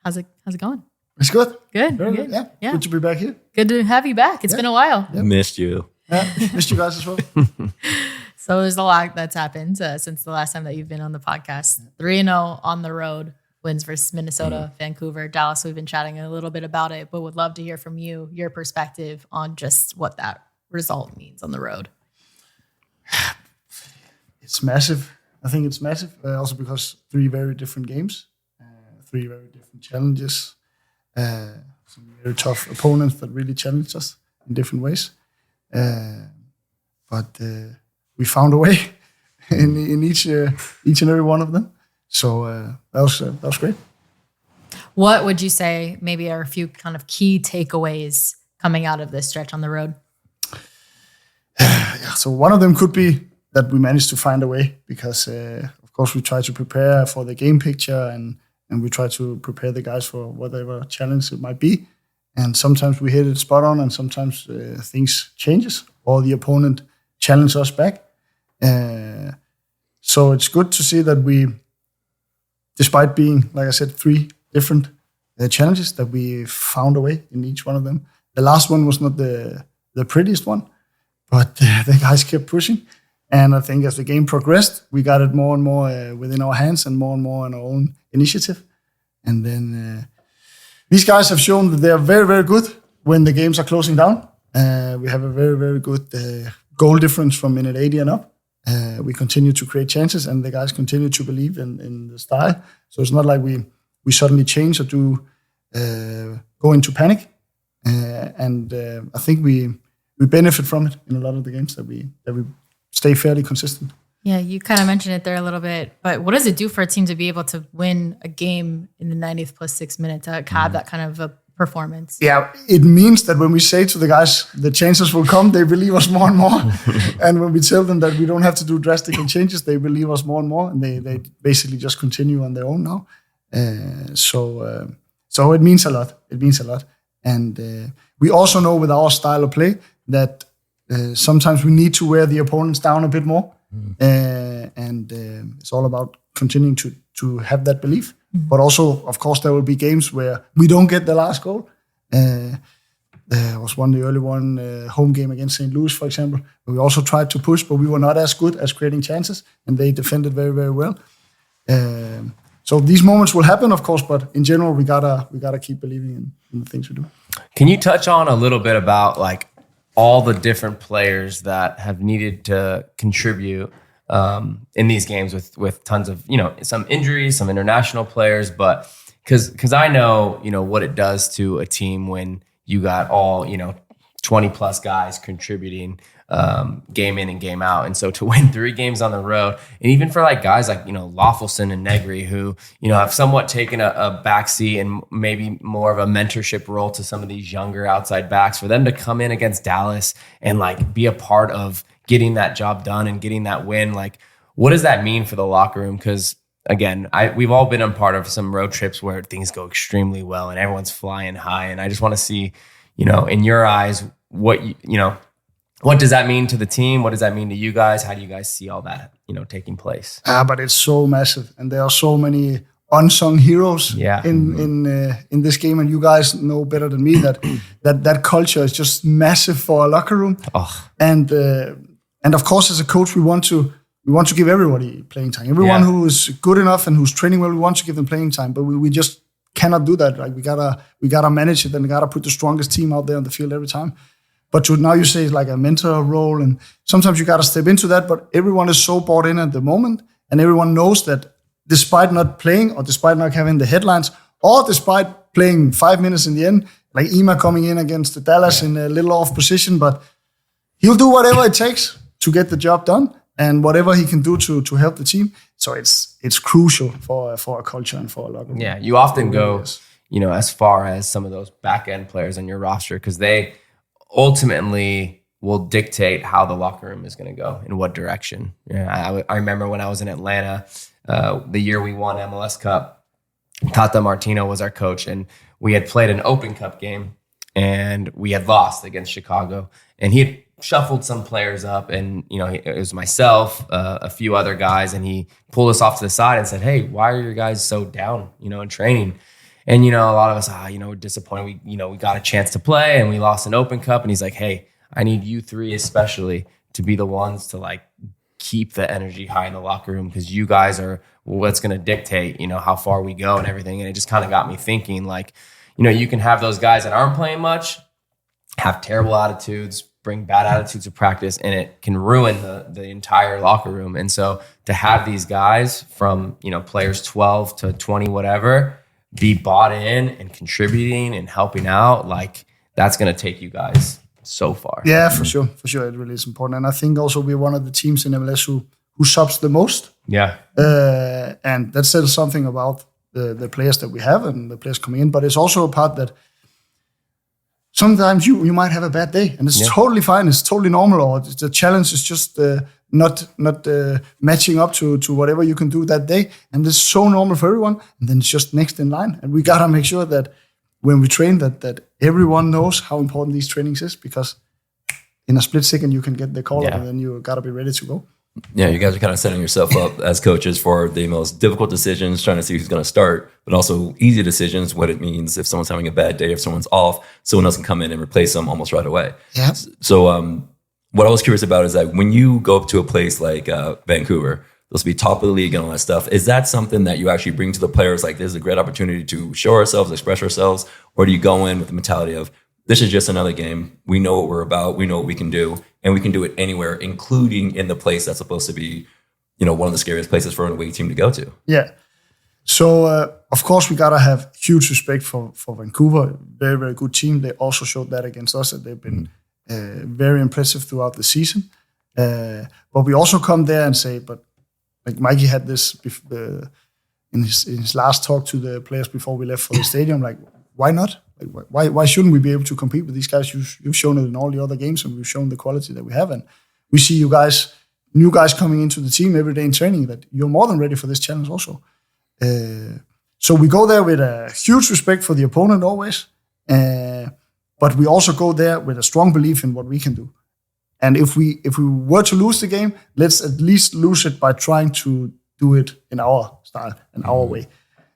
How's it going? It's good. Good. Very good. Yeah. Good to be back here. Good to have you back. It's been a while. Yep. Missed you. Yeah, missed you guys as well. So there's a lot that's happened since the last time that you've been on the podcast. 3-0 on the road. Wins versus Minnesota, Vancouver, Dallas. We've been chatting a little bit about it, but would love to hear from you, your perspective on just what that result means on the road. It's massive. I think it's massive. Also because 3 very different games, 3 very different challenges, some very tough opponents that really challenged us in different ways. But we found a way in each and every one of them. So that was great. What would you say maybe are a few kind of key takeaways coming out of this stretch on the road? So one of them could be that we managed to find a way because, of course, we try to prepare for the game picture and we try to prepare the guys for whatever challenge it might be. And sometimes we hit it spot on and sometimes things changes or the opponent challenges us back. So it's good to see that we, despite being, like I said, 3 different challenges, that we found a way in each one of them. The last one was not the prettiest one, but the guys kept pushing. And I think as the game progressed, we got it more and more within our hands and more on our own initiative. And then these guys have shown that they are very, very good when the games are closing down. We have a very, very good goal difference from minute 80 and up. We continue to create chances, and the guys continue to believe in the style. So it's not like we suddenly change or go into panic. And I think we benefit from it in a lot of the games that we stay fairly consistent. Yeah, you kind of mentioned it there a little bit, but what does it do for a team to be able to win a game in the 90th plus 6 minutes, to have that kind of a performance? Yeah, it means that when we say to the guys, the chances will come, they believe us more and more. And when we tell them that we don't have to do drastic changes, they believe us more and more, and they basically just continue on their own now. So it means a lot. It means a lot. And we also know with our style of play that sometimes we need to wear the opponents down a bit more. And it's all about continuing to have that belief. But also, of course, there will be games where we don't get the last goal. There was the early one home game against St. Louis, for example. We also tried to push, but we were not as good as creating chances, and they defended very, very well. So these moments will happen, of course, but in general, we gotta keep believing in the things we do. Can you touch on a little bit about like all the different players that have needed to contribute in these games with tons of, some injuries, some international players, but because I know, what it does to a team when you got all, 20 plus guys contributing game in and game out. And so to win 3 games on the road, and even for like guys like, Loffelson and Negri, who, have somewhat taken a backseat and maybe more of a mentorship role to some of these younger outside backs, for them to come in against Dallas and like be a part of getting that job done and getting that win. Like, what does that mean for the locker room? Because again, we've all been a part of some road trips where things go extremely well and everyone's flying high. And I just want to see, in your eyes, what does that mean to the team? What does that mean to you guys? How do you guys see all that, taking place? But it's so massive, and there are so many unsung heroes in this game, and you guys know better than me that culture is just massive for a locker room. And of course, as a coach, we want to give everybody playing time. Everyone who is good enough and who's training well, we want to give them playing time, but we just cannot do that. Like we gotta manage it, and we gotta put the strongest team out there on the field every time. But now you say it's like a mentor role, and sometimes you got to step into that, but everyone is so bought in at the moment, and everyone knows that despite not playing, or despite not having the headlines, or despite playing 5 minutes in the end, like Ima coming in against the Dallas in a little off position, but he'll do whatever it takes to get the job done, and whatever he can do to help the team. So it's crucial for a culture and for a locker room. Yeah, you often go, as far as some of those back-end players on your roster, because they ultimately will dictate how the locker room is going to go, in what direction. I remember when I was in Atlanta, the year we won MLS Cup, Tata Martino was our coach, and we had played an Open Cup game, and we had lost against Chicago, and he had shuffled some players up, and it was myself, a few other guys, and he pulled us off to the side and said, "Hey, why are you guys so down, in training?" And, a lot of us, we're disappointed. We got a chance to play and we lost an Open Cup. And he's like, "Hey, I need you 3 especially to be the ones to like keep the energy high in the locker room, because you guys are what's going to dictate, how far we go and everything." And it just kind of got me thinking, like, you can have those guys that aren't playing much, have terrible attitudes, bring bad attitudes to practice, and it can ruin the entire locker room. And so to have these guys from, players 12 to 20, whatever, be bought in and contributing and helping out, like that's going to take you guys so far. Yeah, for sure. It really is important. And I think also we're one of the teams in MLS who subs the most. Yeah. And that says something about the players that we have and the players coming in. But it's also a part that sometimes you might have a bad day, and it's totally fine. It's totally normal. Or the challenge is just not matching up to whatever you can do that day. And it's so normal for everyone. And then it's just next in line. And we got to make sure that when we train that everyone knows how important these trainings is, because in a split second you can get the call up, and then you got to be ready to go. Yeah, you guys are kind of setting yourself up as coaches for the most difficult decisions, trying to see who's going to start, but also easy decisions, what it means if someone's having a bad day, if someone's off, someone else can come in and replace them almost right away. Yeah. So what I was curious about is that when you go up to a place like Vancouver, those be top of the league and all that stuff, is that something that you actually bring to the players, like this is a great opportunity to show ourselves, express ourselves, or do you go in with the mentality of this is just another game, we know what we're about, we know what we can do, and we can do it anywhere, including in the place that's supposed to be, one of the scariest places for an away team to go to? Yeah. So, of course, we got to have huge respect for Vancouver. Very, very good team. They also showed that against us, that they've been very impressive throughout the season. But we also come there and say, but like Mikey had this in his last talk to the players before we left for the stadium, like, why not? Like, why shouldn't we be able to compete with these guys? You've shown it in all the other games, and we've shown the quality that we have. And we see you guys, new guys coming into the team every day in training, that you're more than ready for this challenge also. So we go there with a huge respect for the opponent always, but we also go there with a strong belief in what we can do. And if we were to lose the game, let's at least lose it by trying to do it in our style and our way.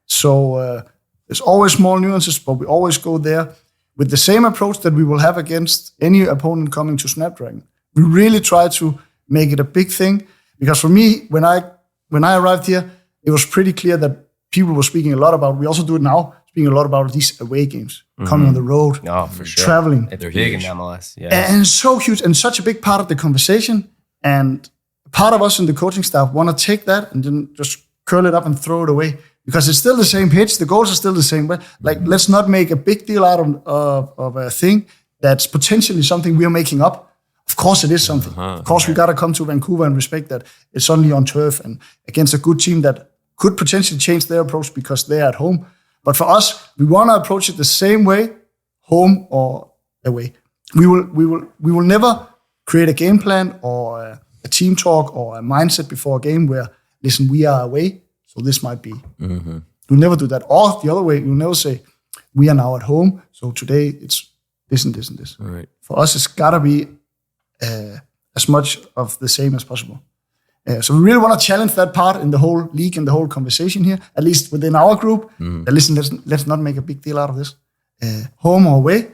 So there's always small nuances, but we always go there with the same approach that we will have against any opponent coming to Snapdragon. We really try to make it a big thing, because for me, when I arrived here, it was pretty clear that people were speaking a lot about, we also do it now, speaking a lot about these away games, coming on the road, for sure. Traveling. They're big in MLS. Yeah. And so huge and such a big part of the conversation. And part of us in the coaching staff want to take that and then just curl it up and throw it away, because it's still the same pitch. The goals are still the same. But like, let's not make a big deal out of a thing that's potentially something we're making up. Of course it is something. Of course we got to come to Vancouver and respect that it's only on turf and against a good team that could potentially change their approach because they're at home. But for us, we want to approach it the same way, home or away. We will never create a game plan or a team talk or a mindset before a game where, listen, we are away, so this might be. We'll never do that. Or the other way, we'll never say, we are now at home, so today it's this and this and this. Right. For us, it's got to be as much of the same as possible. So we really want to challenge that part in the whole league and the whole conversation here, at least within our group. Listen, let's not make a big deal out of this. Home or away,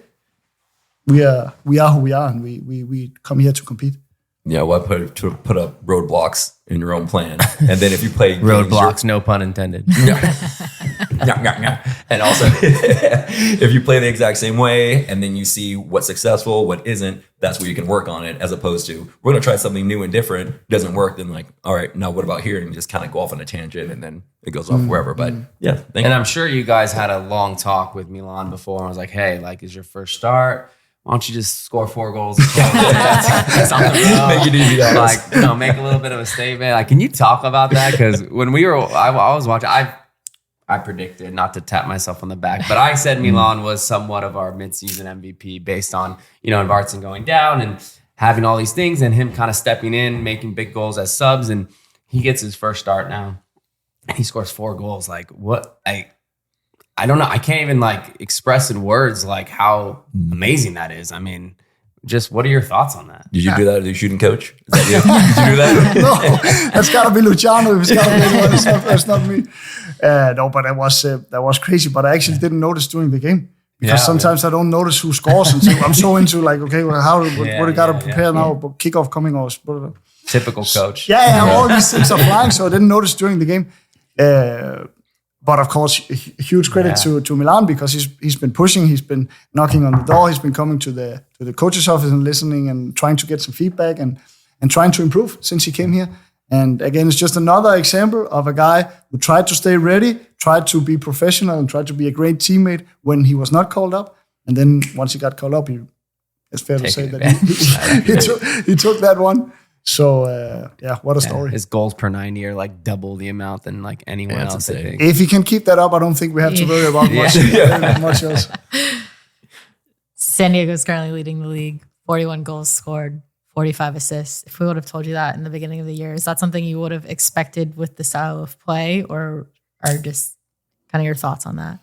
we are who we are, and we come here to compete. Yeah, why put up roadblocks in your own plan? And then if you play roadblocks, no pun intended. And also, if you play the exact same way, and then you see what's successful, what isn't, that's where you can work on it. As opposed to, we're going to try something new and different. Doesn't work, then like, all right, now what about here? And you just kind of go off on a tangent, and then it goes off wherever. But yeah, thank you. I'm sure you guys had a long talk with Milan before. And I was like, hey, like, is your first start? Why don't you just score 4 goals? That's on the road. Make it easy, guys. Like, make a little bit of a statement. Like, can you talk about that? Because when I was watching, I predicted, not to tap myself on the back, but I said Milan was somewhat of our midseason MVP based on, Vartson going down and having all these things and him kind of stepping in, making big goals as subs. And he gets his first start now and he scores 4 goals. Like, what? I don't know. I can't even express in words how amazing that is. I mean, just what are your thoughts on that? Did you do that as a shooting coach? Is that you? Did you do that? No, that's got to be Luciano. It's got to be anyone. That's not me. No, but that was crazy. But I actually didn't notice during the game because sometimes I don't notice who scores, and so I'm so into okay, well, what do got to prepare now? But kickoff coming or whatever. Typical coach. Yeah, all these things are flying, so I didn't notice during the game. But of course, huge credit to Milan because he's been pushing, he's been knocking on the door, he's been coming to the coach's office and listening and trying to get some feedback and trying to improve since he came here. And again, it's just another example of a guy who tried to stay ready, tried to be professional, and tried to be a great teammate when he was not called up. And then once he got called up, it's fair to say that he took that one. So, what a story. His goals per 90 are double the amount than anyone else, I think. If he can keep that up, I don't think we have to worry about much else. San Diego is currently leading the league, 41 goals scored, 45 assists. If we would have told you that in the beginning of the year, is that something you would have expected with the style of play, or are just kind of your thoughts on that?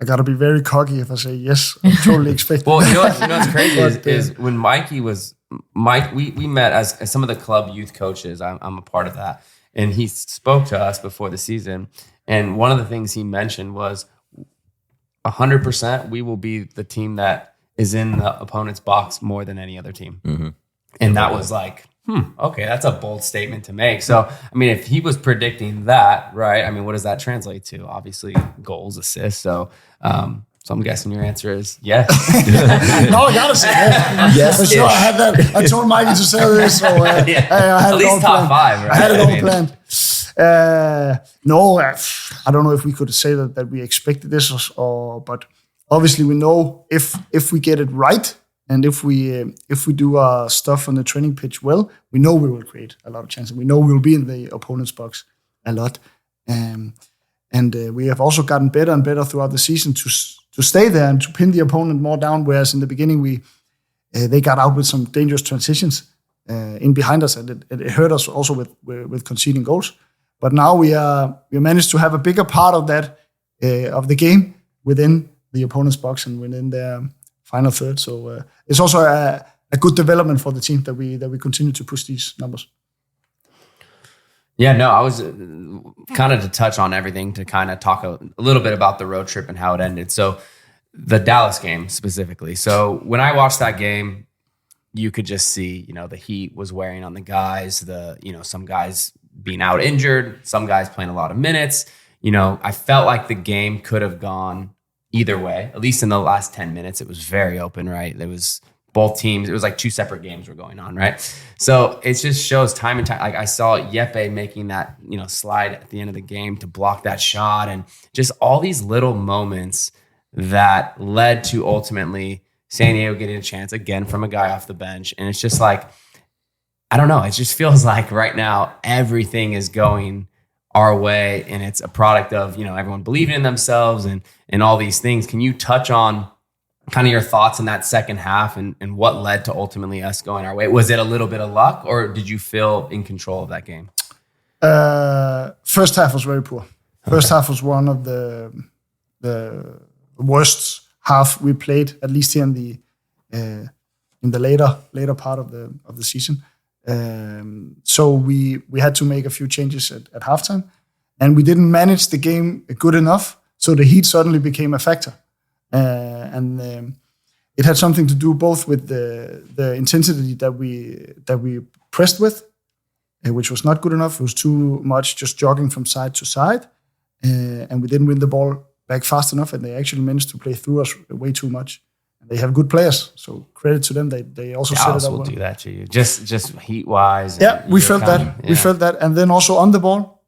I got to be very cocky if I say yes. I'm totally expecting. Well, what's crazy is when we met as some of the club youth coaches. I'm a part of that. And he spoke to us before the season. And one of the things he mentioned was 100% we will be the team that is in the opponent's box more than any other team. Mm-hmm. And that was okay, that's a bold statement to make. So, I mean, if he was predicting that, right, I mean, what does that translate to? Obviously, goals, assists. So I'm guessing your answer is yes. No, I got to say yes. For sure, I had that. I told Mikey to say this. So I had at least top 5, right? I had it all planned. No, I don't know if we could say that we expected this, but obviously we know if we get it right, And if we do our stuff on the training pitch well, we know we will create a lot of chances. We know we will be in the opponent's box a lot. And we have also gotten better and better throughout the season to stay there and to pin the opponent more down. Whereas in the beginning, they got out with some dangerous transitions in behind us, and it hurt us also with conceding goals. But now we managed to have a bigger part of that of the game within the opponent's box and within their final third. So it's also a good development for the team that we continue to push these numbers. Yeah, no, I was kind of to touch on everything, to kind of talk a little bit about the road trip and how it ended. So the Dallas game specifically. So when I watched that game, you could just see, the heat was wearing on the guys, some guys being out injured, some guys playing a lot of minutes. I felt like the game could have gone either way. At least in the last 10 minutes, it was very open, right? There was both teams. It was like two separate games were going on, right? So it just shows time and time. Like I saw Jeppe making that, slide at the end of the game to block that shot, and just all these little moments that led to ultimately San Diego getting a chance again from a guy off the bench. And it's just like, I don't know. It just feels like right now everything is going our way, and it's a product of, everyone believing in themselves and all these things. Can you touch on kind of your thoughts in that second half and what led to ultimately us going our way? Was it a little bit of luck, or did you feel in control of that game? First half was very poor. First half was one of the worst half we played, at least here in the later part of the season. So we had to make a few changes at halftime, and we didn't manage the game good enough. So the heat suddenly became a factor. And it had something to do both with the intensity that we pressed with, which was not good enough. It was too much just jogging from side to side, and we didn't win the ball back fast enough. And they actually managed to play through us way too much. And they have good players, so credit to them. They also set it up will well. Do that to you, just heat wise. Yeah, we felt that. Yeah. We felt that, and then also on the ball,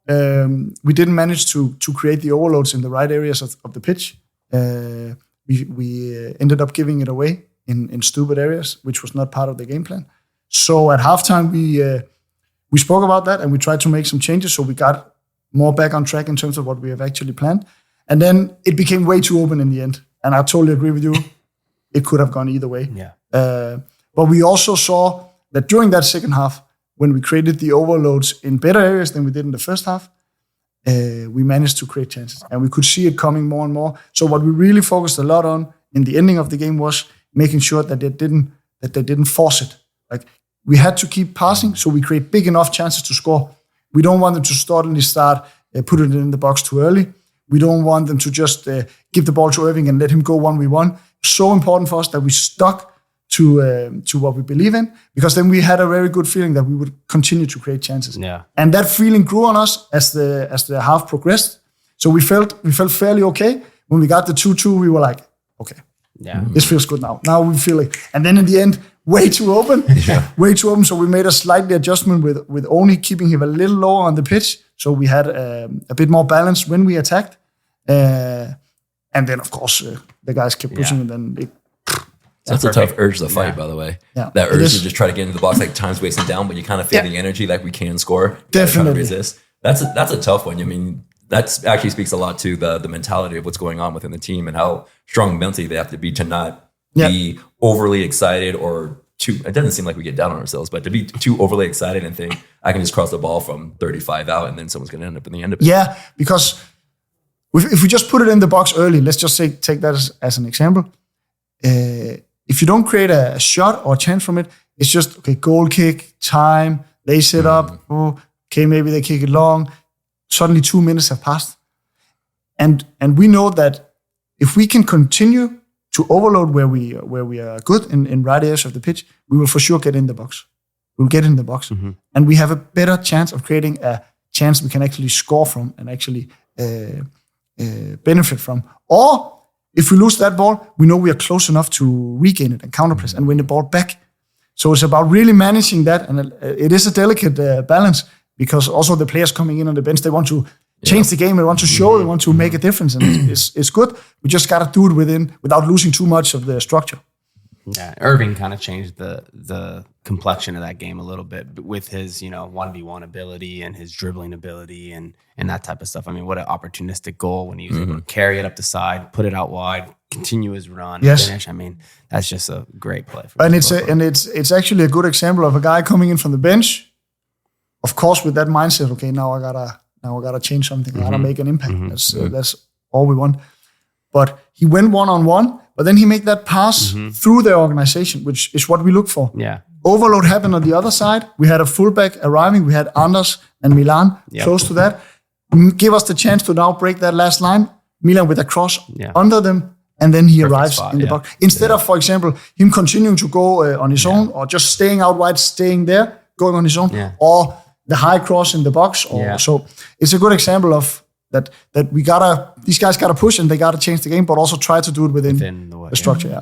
we didn't manage to create the overloads in the right areas of the pitch. We ended up giving it away in stupid areas, which was not part of the game plan. So at halftime, we spoke about that, and we tried to make some changes, so we got more back on track in terms of what we have actually planned. And then it became way too open in the end. And I totally agree with you. It could have gone either way. Yeah. But we also saw that during that second half, when we created the overloads in better areas than we did in the first half, we managed to create chances, and we could see it coming more and more. So what we really focused a lot on in the ending of the game was making sure that they didn't force it. Like, we had to keep passing, so we create big enough chances to score. We don't want them to suddenly start put it in the box too early. We don't want them to just give the ball to Irving and let him go 1v1. So important for us that we stuck to what we believe in, because then we had a very good feeling that we would continue to create chances. Yeah. And that feeling grew on us as the half progressed. So we felt fairly okay. When we got the 2-2, we were like, okay, this feels good now. Now we feel like, and then in the end, way too open. Way too open. So we made a slightly adjustment with Onni keeping him a little lower on the pitch. So we had a bit more balance when we attacked. And then, of course, the guys kept pushing, and then that's a tough urge to fight, by the way. Yeah. That urge to just try to get into the box, like time's wasting down, but you kind of feel the energy, like we can score. Definitely. Resist. That's a tough one. I mean, that actually speaks a lot to the mentality of what's going on within the team and how strong mentally they have to be to not be overly excited or too. It doesn't seem like we get down on ourselves, but to be too overly excited and think I can just cross the ball from 35 out and then someone's going to end up in the end of it. Yeah, because if we just put it in the box early, let's just say take that as an example. If you don't create a shot or a chance from it, it's just, okay, goal kick, time, they set up, okay, maybe they kick it long. Suddenly 2 minutes have passed. And we know that if we can continue to overload where we are good in right areas of the pitch, we will for sure get in the box. We'll get in the box. Mm-hmm. And we have a better chance of creating a chance we can actually score from and actually benefit from. Or if we lose that ball, we know we are close enough to regain it and counterpress and win the ball back. So it's about really managing that. And it is a delicate balance, because also the players coming in on the bench, they want to change the game, they want to show, they want to make a difference. And it's good. We just got to do it without losing too much of the structure. Yeah, Irving kind of changed the complexion of that game a little bit with his 1v1 ability and his dribbling ability and that type of stuff. I mean, what an opportunistic goal when he was able to carry it up the side, put it out wide, continue his run, finish. I mean, that's just a great play. And it's actually a good example of a guy coming in from the bench, of course, with that mindset. Okay, now I gotta change something. I gotta make an impact. That's all we want. But he went one-on-one, but then he made that pass through the organization, which is what we look for. Yeah. Overload happened on the other side. We had a fullback arriving. We had Anders and Milan close to that. Give us the chance to now break that last line. Milan with a cross under them, and then he arrives in the box. Instead of, for example, him continuing to go on his own, or just staying out wide, staying there, going on his own, or the high cross in the box. So it's a good example of that these guys gotta push and they gotta change the game, but also try to do it within the structure. Yeah.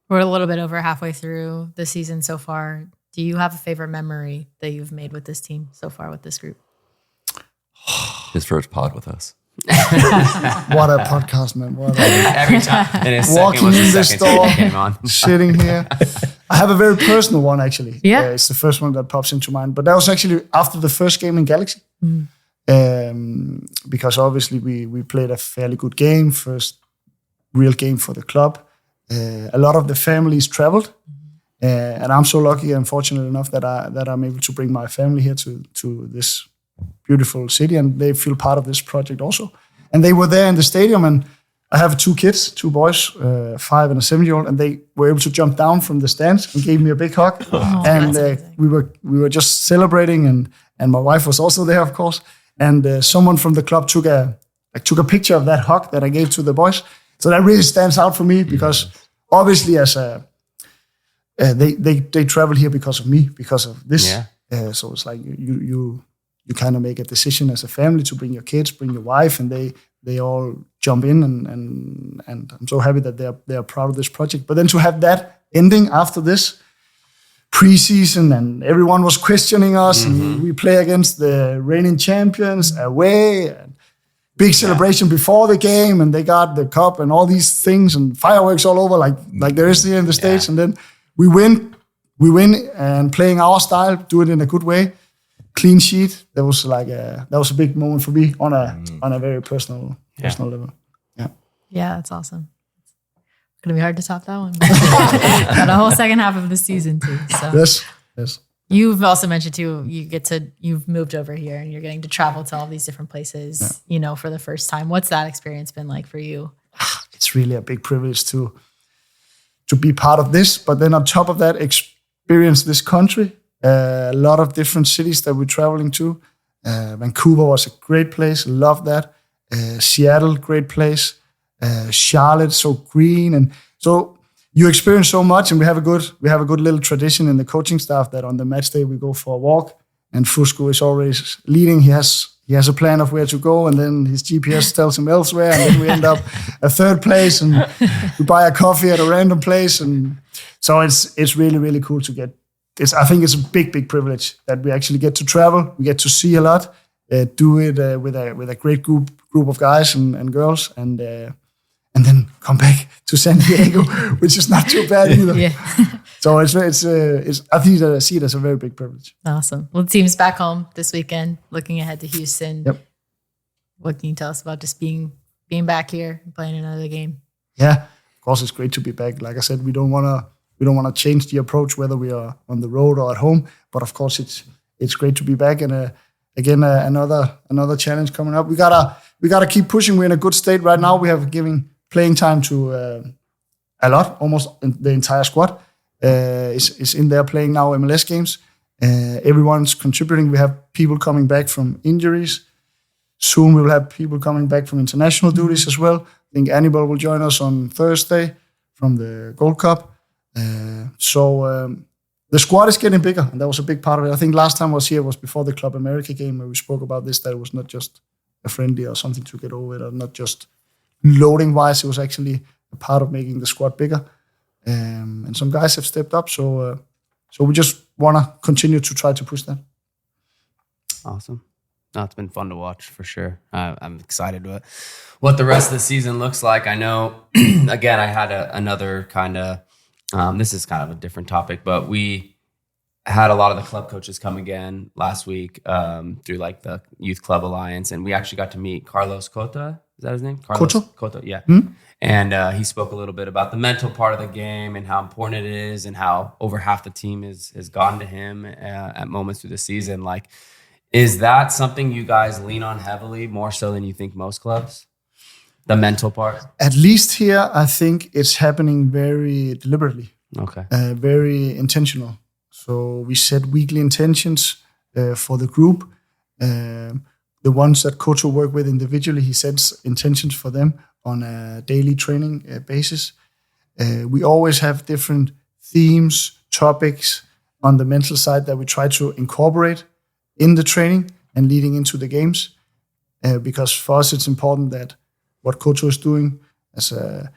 We're a little bit over halfway through the season so far. Do you have a favorite memory that you've made with this team so far, with this group? His first pod with us. What a podcast, man! Every time. And his walking in the store, came on. sitting here. I have a very personal one, actually. Yeah. It's the first one that pops into mind. But that was actually after the first game in Galaxy. Because obviously we played a fairly good game, first real game for the club. A lot of the families traveled, and I'm so lucky and fortunate enough that I'm able to bring my family here to this beautiful city, and they feel part of this project also. And they were there in the stadium, and I have 2 kids, 2 boys, 5 and a 7-year-old, and they were able to jump down from the stands and gave me a big hug. And we were just celebrating, and my wife was also there, of course. And someone from the club took a picture of that hug that I gave to the boys. So that really stands out for me because obviously they travel here because of me, because of this. So it's like you kind of make a decision as a family to bring your kids, bring your wife, and they all jump in and I'm so happy that they are proud of this project. But then to have that ending after this preseason and everyone was questioning us and we play against the reigning champions away and big celebration before the game and they got the cup and all these things and fireworks all over like there is here in the States. And then we win and playing our style, do it in a good way, clean sheet. That was a big moment for me on a very personal level. Yeah, that's awesome. It's gonna be hard to top that one. Got a whole second half of the season too. So yes. You've also mentioned too, you've moved over here and you're getting to travel to all these different places, for the first time. What's that experience been like for you? It's really a big privilege to be part of this, but then on top of that, experience this country, a lot of different cities that we're traveling to. Vancouver was a great place, love that. Seattle, great place. Charlotte, so green, and so you experience so much. And we have a good little tradition in the coaching staff that on the match day we go for a walk, and Fusco is always leading. He has a plan of where to go, and then his GPS tells him elsewhere, and then we end up a third place, and we buy a coffee at a random place, and so it's really really cool to get. I think it's a big privilege that we actually get to travel. We get to see a lot, do it with a great group of guys and girls, and then come back to San Diego, which is not too bad either. So it's I think that I see it as a very big privilege. Awesome. Well, the team's back home this weekend, looking ahead to Houston. Yep. What can you tell us about just being back here and playing another game? Yeah, of course it's great to be back. Like I said, we don't want to change the approach whether we are on the road or at home. But of course it's great to be back, and again another challenge coming up. We gotta keep pushing. We're in a good state right now. We have given playing time to a lot, almost the entire squad is in there playing now MLS games. Everyone's contributing. We have people coming back from injuries. Soon we will have people coming back from international duties as well. I think Annibal will join us on Thursday from the Gold Cup. So the squad is getting bigger, and that was a big part of it. I think last time I was here was before the Club America game where we spoke about this, that it was not just a friendly or something to get over it, or not just loading wise, it was actually a part of making the squad bigger. And some guys have stepped up, so we just want to continue to try to push that. Awesome. No, it's been fun to watch for sure. I'm excited about what the rest of the season looks like. I know, again, I had another kind of This is kind of a different topic, but we had a lot of the club coaches come again last week through like the Youth Club Alliance, and we actually got to meet Carlos Cota. Is that his name? Carlos Cota, yeah. Mm-hmm. And he spoke a little bit about the mental part of the game and how important it is, and how over half the team has gone to him at moments through the season. Like, is that something you guys lean on heavily, more so than you think most clubs? The mental part? At least here, I think it's happening very deliberately. Okay. Very intentional. So we set weekly intentions for the group. The ones that Coach will work with individually, he sets intentions for them on a daily training basis. We always have different themes, topics on the mental side that we try to incorporate in the training and leading into the games. Because for us, it's important that what Coach is doing as the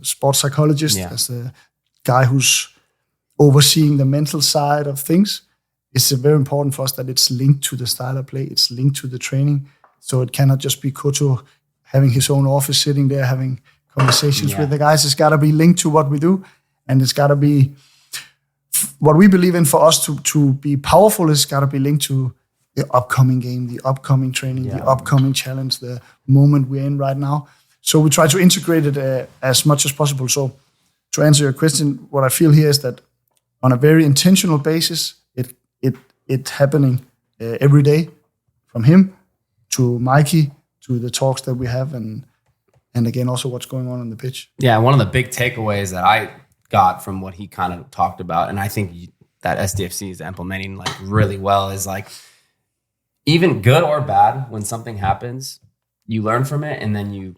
sports psychologist, as the guy who's overseeing the mental side of things, it's very important for us that it's linked to the style of play, it's linked to the training. So it cannot just be Koto having his own office, sitting there having conversations with the guys. It's got to be linked to what we do, and it's got to be what we believe in. For us to be powerful, it's got to be linked to the upcoming game, the upcoming training, the upcoming challenge, the moment we're in right now. So we try to integrate it as much as possible. So to answer your question, what I feel here is that on a very intentional basis, it's happening every day, from him to Mikey to the talks that we have, and again also what's going on the pitch. Yeah, one of the big takeaways that I got from what he kind of talked about, and I think that SDFC is implementing like really well, is like, even good or bad, when something happens, you learn from it and then you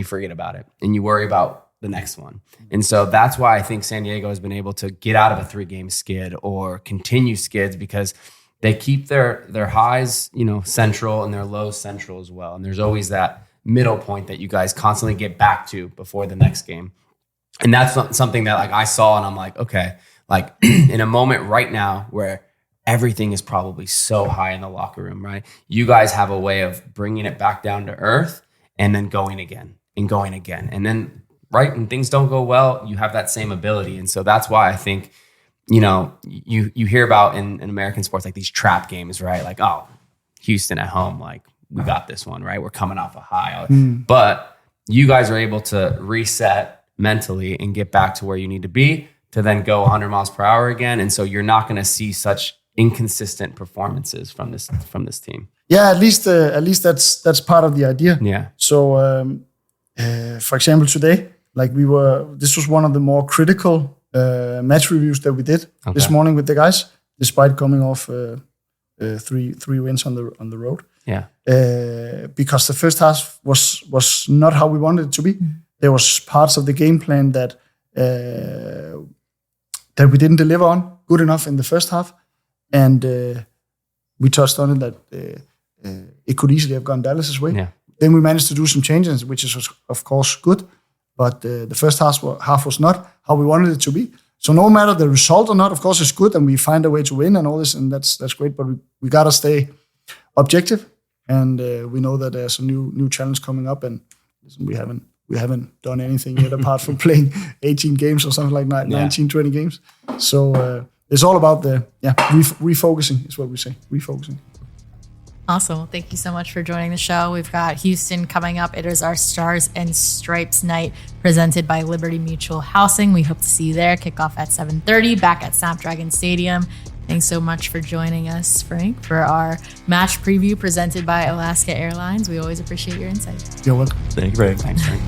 forget about it and you worry about the next one. And so that's why I think San Diego has been able to get out of a 3-game skid or continue skids, because they keep their highs, central, and their lows central as well. And there's always that middle point that you guys constantly get back to before the next game. And that's something that like I saw, and I'm like, okay, like in a moment right now where everything is probably so high in the locker room, right? You guys have a way of bringing it back down to earth and then going again and going again. And then, right, when things don't go well, you have that same ability. And so that's why I think, you hear about in American sports, like these trap games, right? Like, oh, Houston at home, like we got this one, right? We're coming off a high. But you guys are able to reset mentally and get back to where you need to be to then go 100 miles per hour again. And so you're not going to see such inconsistent performances from this team. Yeah, at least that's part of the idea. Yeah. So, for example, today, like this was one of the more critical match reviews that we did this morning with the guys, despite coming off 3 wins on the road. Yeah. Because the first half was not how we wanted it to be. There was parts of the game plan that we didn't deliver on good enough in the first half, and we touched on it that it could easily have gone Dallas's way. Yeah. Then we managed to do some changes, which is of course good, but the first half was not how we wanted it to be. So no matter the result or not, of course it's good, and we find a way to win and all this, and that's great. But we gotta stay objective, and we know that there's a new challenge coming up, and we haven't done anything yet apart from playing 18 games or something like that, 19, 20 games. So it's all about refocusing is what we say, refocusing. Awesome. Well, thank you so much for joining the show. We've got Houston coming up. It is our Stars and Stripes night presented by Liberty Mutual Housing. We hope to see you there. Kickoff at 7:30 back at Snapdragon Stadium. Thanks so much for joining us, Frank, for our match preview presented by Alaska Airlines. We always appreciate your insight. You're welcome. Thank you, Frank. Thanks, Frank.